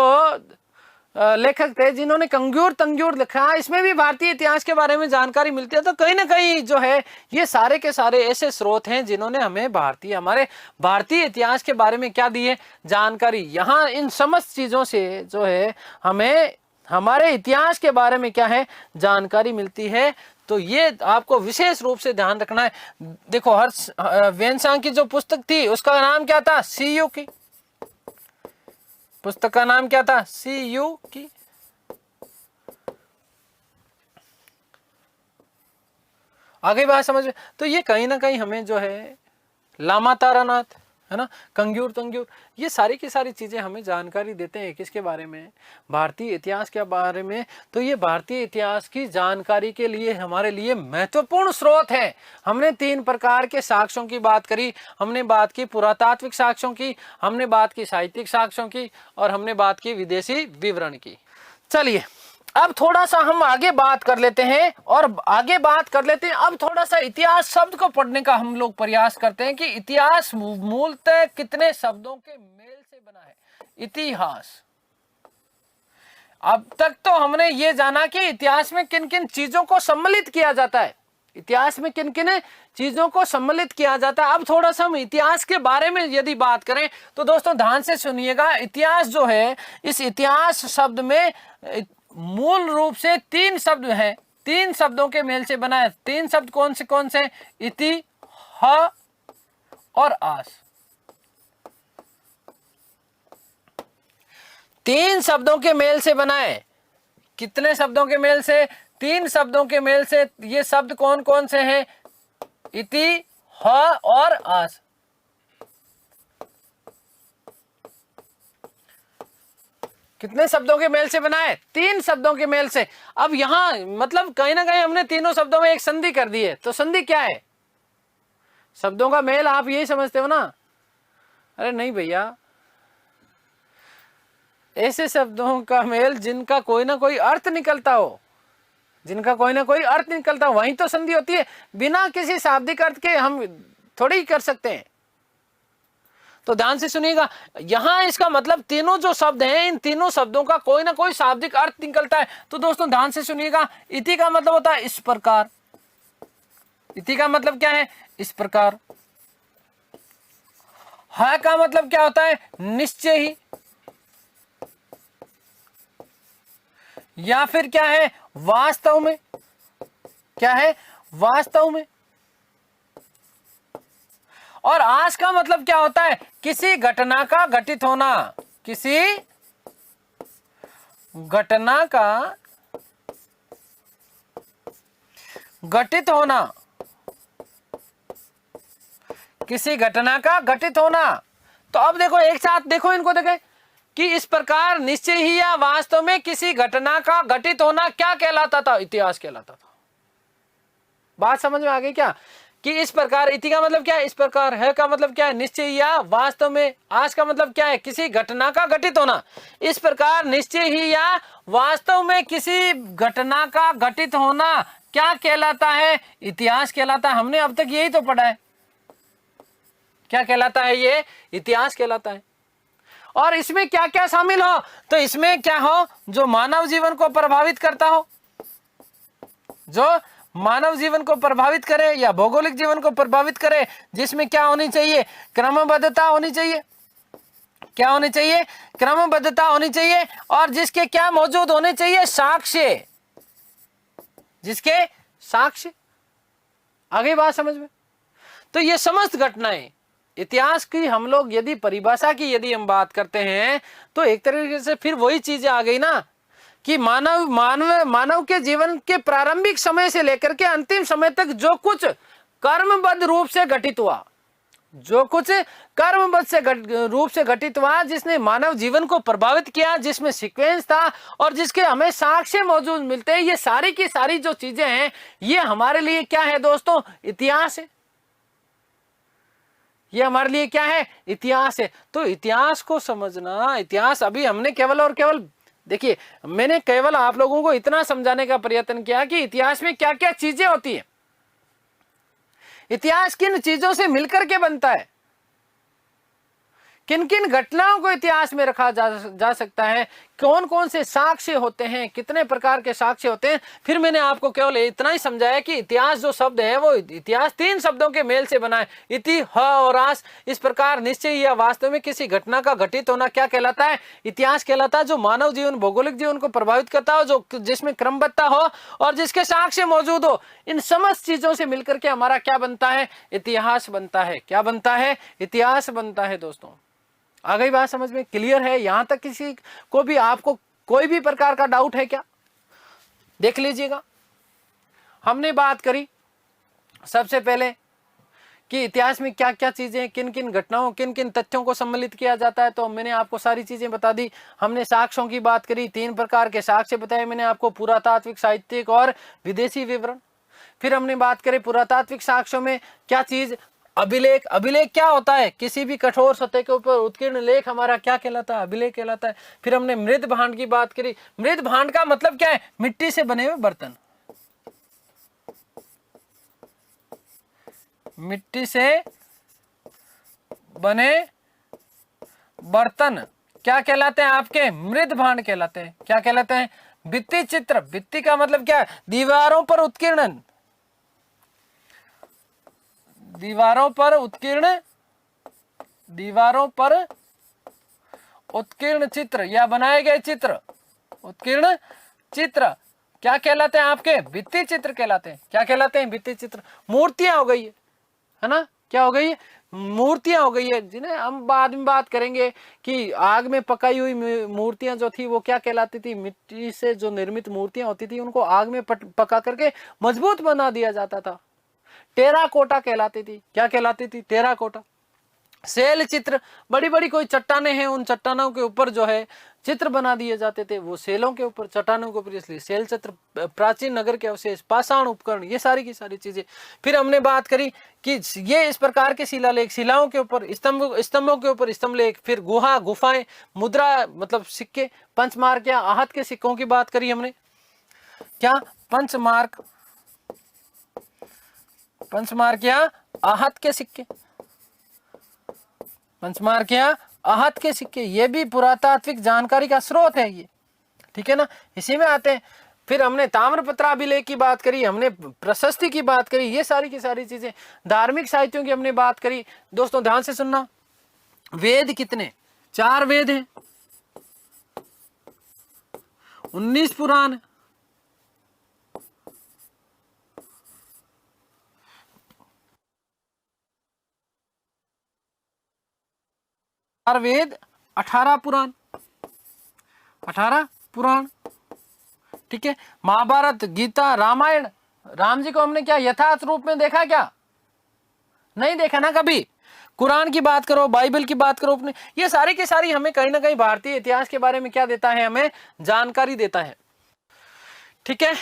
लेखक थे जिन्होंने कंग्यूर तंग्यूर लिखा, इसमें भी भारतीय इतिहास के बारे में जानकारी मिलती है। तो कहीं ना कहीं जो है ये सारे के सारे ऐसे स्रोत हैं जिन्होंने हमें हमारे भारतीय इतिहास के बारे में क्या दी है, जानकारी। यहाँ इन समस्त चीजों से जो है हमें हमारे इतिहास के बारे में क्या है, जानकारी मिलती है। तो ये आपको विशेष रूप से ध्यान रखना है। देखो हर्ष वेनसांग की जो पुस्तक थी उसका नाम क्या था, सीयू की। पुस्तक का नाम क्या था, सीयू की। आगे बात समझ में। तो ये कहीं ना कहीं हमें जो है लामा तारानाथ है ना, कंग्यूर तंग्यूर, ये सारी की सारी चीजें हमें जानकारी देते हैं किसके बारे में, भारतीय इतिहास के बारे में। तो ये भारतीय इतिहास की जानकारी के लिए हमारे लिए महत्वपूर्ण स्रोत है। हमने 3 प्रकार के साक्ष्यों की बात करी, हमने बात की पुरातात्विक साक्ष्यों की, हमने बात की साहित्यिक साक्ष्यों की और हमने बात की विदेशी विवरण की। चलिए अब थोड़ा सा हम आगे बात कर लेते हैं अब थोड़ा सा इतिहास शब्द को पढ़ने का हम लोग प्रयास करते हैं कि इतिहास मूलतः कितने शब्दों के मेल से बना है। इतिहास, अब तक तो हमने ये जाना कि इतिहास में किन किन चीजों को सम्मिलित किया जाता है, इतिहास में किन किन चीजों को सम्मिलित किया जाता है। अब थोड़ा सा हम इतिहास के बारे में यदि बात करें तो दोस्तों ध्यान से सुनिएगा। इतिहास जो है, इस इतिहास शब्द में मूल रूप से 3 शब्द हैं, 3 शब्दों के मेल से बना है। 3 शब्द कौन से, इति, ह और आस। 3 शब्दों के मेल से बना है। कितने शब्दों के मेल से, 3 शब्दों के मेल से। ये शब्द कौन कौन से हैं, इति, ह और आस। कितने शब्दों के मेल से बना है, 3 शब्दों के मेल से। अब यहां मतलब कहीं ना कहीं हमने तीनों शब्दों में एक संधि कर दी है। तो संधि क्या है, शब्दों का मेल, आप यही समझते हो ना। अरे नहीं भैया, ऐसे शब्दों का मेल जिनका कोई ना कोई अर्थ निकलता हो, जिनका कोई ना कोई अर्थ निकलता हो, वहीं तो संधि होती है। बिना किसी शाब्दिक अर्थ के हम थोड़ी ही कर सकते हैं। तो ध्यान से सुनिएगा, यहां इसका मतलब तीनों जो शब्द हैं, इन तीनों शब्दों का कोई ना कोई शाब्दिक अर्थ निकलता है। तो दोस्तों ध्यान से सुनिएगा, इति का मतलब होता है इस प्रकार। इति का मतलब क्या है, इस प्रकार। ह का मतलब क्या होता है, निश्चय ही, या फिर क्या है, वास्तव में। क्या है, वास्तव में। और आस का मतलब क्या होता है, किसी घटना का घटित होना, किसी घटना का घटित होना, किसी घटना का घटित होना। तो अब देखो एक साथ देखो, इनको देखें कि इस प्रकार, निश्चय ही या वास्तव में किसी घटना का घटित होना क्या कहलाता था, इतिहास कहलाता था। बात समझ में आ गई क्या, कि इस प्रकार, इति का मतलब क्या है, इस प्रकार, है का मतलब क्या है, निश्चय या वास्तव में, आज का मतलब क्या है, किसी घटना का घटित होना, इस प्रकार निश्चय ही या वास्तव में किसी घटना का घटित होना क्या कहलाता है, इतिहास कहलाता है। हमने अब तक यही तो पढ़ा है, क्या कहलाता है, ये इतिहास कहलाता है। और इसमें क्या क्या शामिल हो, तो इसमें क्या हो, जो मानव जीवन को प्रभावित करता हो, जो मानव जीवन को प्रभावित करे या भौगोलिक जीवन को प्रभावित करे, जिसमें क्या होनी चाहिए, क्रमबद्धता होनी चाहिए, क्या होनी चाहिए, क्रमबद्धता होनी चाहिए, और जिसके क्या मौजूद होने चाहिए, साक्ष्य, जिसके साक्ष्य। आगे बात समझ में। तो ये समस्त घटनाएं इतिहास की, हम लोग यदि परिभाषा की यदि हम बात करते हैं तो एक तरीके से फिर वही चीजें आ गई ना, कि मानव के जीवन के प्रारंभिक समय से लेकर के अंतिम समय तक जो कुछ कर्मबद्ध रूप से घटित हुआ, जो कुछ कर्मबद्ध से रूप से घटित हुआ, जिसने मानव जीवन को प्रभावित किया, जिसमें सीक्वेंस था और जिसके हमें साक्ष्य मौजूद मिलते हैं, ये सारी की सारी जो चीजें हैं, ये हमारे लिए क्या है दोस्तों, इतिहास है। ये हमारे लिए क्या है, इतिहास है। तो इतिहास को समझना, इतिहास अभी हमने केवल और केवल, देखिए मैंने केवल आप लोगों को इतना समझाने का प्रयत्न किया कि इतिहास में क्या क्या चीजें होती है, इतिहास किन चीजों से मिलकर के बनता है, किन किन घटनाओं को इतिहास में रखा जा सकता है, कौन कौन से साक्ष्य होते हैं, कितने प्रकार के साक्ष्य होते हैं। फिर मैंने आपको केवल इतना ही समझाया कि इतिहास जो शब्द है वो इतिहास 3 शब्दों के मेल से बना है, इति, ह और आस। इस प्रकार निश्चय या वास्तव में किसी घटना का घटित होना क्या कहलाता है, इतिहास कहलाता है। जो मानव जीवन, भौगोलिक जीवन को प्रभावित करता हो, जो जिसमें क्रमबद्धता हो और जिसके साक्ष्य मौजूद हो, इन समस्त चीजों से मिलकर के हमारा क्या बनता है, इतिहास बनता है। क्या बनता है, इतिहास बनता है। दोस्तों आ गई बात समझ में, क्लियर है? यहां तक किसी को भी, आपको कोई भी प्रकार का डाउट है क्या, देख लीजिएगा। हमने बात करी सबसे पहले कि इतिहास में क्या क्या चीजें, किन किन घटनाओं, किन किन तथ्यों को सम्मिलित किया जाता है, तो मैंने आपको सारी चीजें बता दी। हमने साक्ष्यों की बात करी, 3 प्रकार के साक्ष्य बताए मैंने आपको, पुरातात्विक, साहित्यिक और विदेशी विवरण। फिर हमने बात करी पुरातात्विक साक्ष्यों में क्या चीज, अभिलेख। अभिलेख क्या होता है, किसी भी कठोर सतह के ऊपर उत्कीर्ण लेख हमारा क्या कहलाता है, अभिलेख कहलाता है। फिर हमने मृद भांड की बात करी। मृद भांड का मतलब क्या है, मिट्टी से बने हुए बर्तन, मिट्टी से बने बर्तन क्या कहलाते हैं, आपके मृद भांड कहलाते हैं। क्या कहलाते हैं, भित्ति चित्र। भित्ति का मतलब क्या है, दीवारों पर उत्कीर्ण, दीवारों पर उत्कीर्ण, दीवारों पर उत्कीर्ण चित्र या बनाए गए चित्र, उत्कीर्ण चित्र क्या कहलाते हैं, आपके भित्ति चित्र कहलाते हैं। क्या कहलाते हैं, भित्ति चित्र। मूर्तियां हो गई है ना, क्या हो गई है, मूर्तियां हो गई है, जिन्हें हम बाद में बात करेंगे कि आग में पकाई हुई मूर्तियां जो थी वो क्या कहलाती थी, मिट्टी से जो निर्मित मूर्तियां होती थी उनको आग में पका करके मजबूत बना दिया जाता था, टेराकोटा कहलाती थी। क्या कहलाती थी, टेराकोटा। शैल चित्र, बड़ी बड़ी कोई चट्टानें हैं, उन चट्टानों के ऊपर जो है चित्र बना दिए जाते थे, वो शैलों के ऊपर, चट्टानों के ऊपर, इसलिए शैल चित्र। प्राचीन नगर के अवशेष, पाषाण उपकरण, ये सारी की सारी चीजें। फिर हमने बात करी कि ये इस प्रकार के शिलालेख, शिलाओं के ऊपर, स्तंभों के ऊपर स्तंभलेख। फिर गुफाएं, मुद्रा मतलब सिक्के, पंचमार्क या आहत के सिक्कों की बात करी हमने। क्या, पंचमार्क, पंचमार्क या आहत के सिक्के, पंचमार्क या आहत के सिक्के, ये भी पुरातात्विक जानकारी का स्रोत है ये, ठीक है ना, इसी में आते हैं। फिर हमने ताम्रपत्राभिलेख की बात करी, हमने प्रशस्ति की बात करी, ये सारी की सारी चीजें। धार्मिक साहित्यों की हमने बात करी। दोस्तों ध्यान से सुनना, वेद कितने, 4 वेद हैं, 19 पुराण, 4 वेद, 18 पुराण, 18 पुराण, ठीक है। महाभारत, गीता, रामायण। राम जी को हमने क्या यथार्थ रूप में देखा, क्या नहीं देखा ना कभी। कुरान की बात करो, बाइबल की बात करो, अपने ये सारी की सारी हमें कहीं ना कहीं भारतीय इतिहास के बारे में क्या देता है, हमें जानकारी देता है, ठीक है।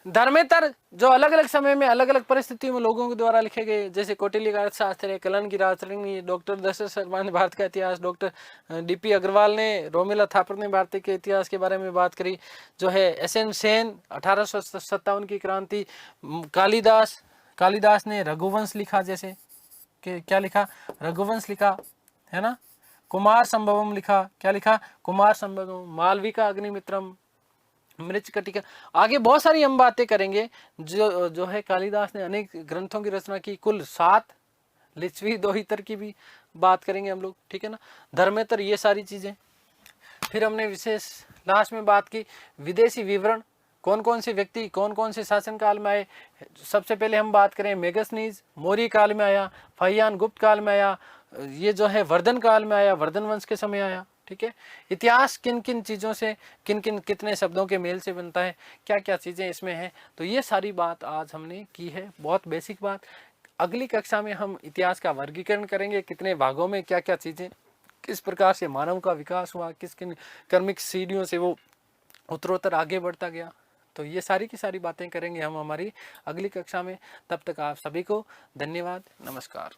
धर्मेतर जो अलग अलग समय में अलग अलग परिस्थितियों में लोगों के द्वारा लिखे गए, जैसे कौटिल्य का अर्थशास्त्र है, कलन की राजतरंगी, डॉक्टर दशरथ शर्मा ने भारत का इतिहास, डॉक्टर डीपी अग्रवाल ने, रोमिला थापर ने भारत के इतिहास के बारे में बात करी, जो है एसएन सेन 1857 की क्रांति, कालिदास ने रघुवंश लिखा, जैसे कि क्या लिखा, रघुवंश लिखा है ना, कुमार संभवम लिखा, क्या लिखा, कुमार संभवम, मालविका अग्निमित्रम, मृच्छकटिका, आगे बहुत सारी हम बातें करेंगे। जो है कालिदास ने अनेक ग्रंथों की रचना की, कुल 7 लिच्छवी दोहितर की भी बात करेंगे हम लोग, ठीक है ना, धर्मेतर, ये सारी चीजें। फिर हमने विशेष लास्ट में बात की विदेशी विवरण, कौन कौन से व्यक्ति कौन कौन से शासन काल में आए। सबसे पहले हम बात करें मेगसनीज मौर्य काल में आया, फहियान गुप्त काल में आया, ये जो है वर्धन काल में आया, वर्धन वंश के समय आया, ठीक है। इतिहास किन किन चीज़ों से, किन किन कितने शब्दों के मेल से बनता है, क्या क्या चीज़ें इसमें हैं, तो ये सारी बात आज हमने की है, बहुत बेसिक बात। अगली कक्षा में हम इतिहास का वर्गीकरण करेंगे, कितने भागों में क्या क्या चीज़ें, किस प्रकार से मानव का विकास हुआ, किस किन कर्मिक सीढ़ियों से वो उत्तरोत्तर आगे बढ़ता गया, तो ये सारी की सारी बातें करेंगे हम हमारी अगली कक्षा में। तब तक आप सभी को धन्यवाद, नमस्कार।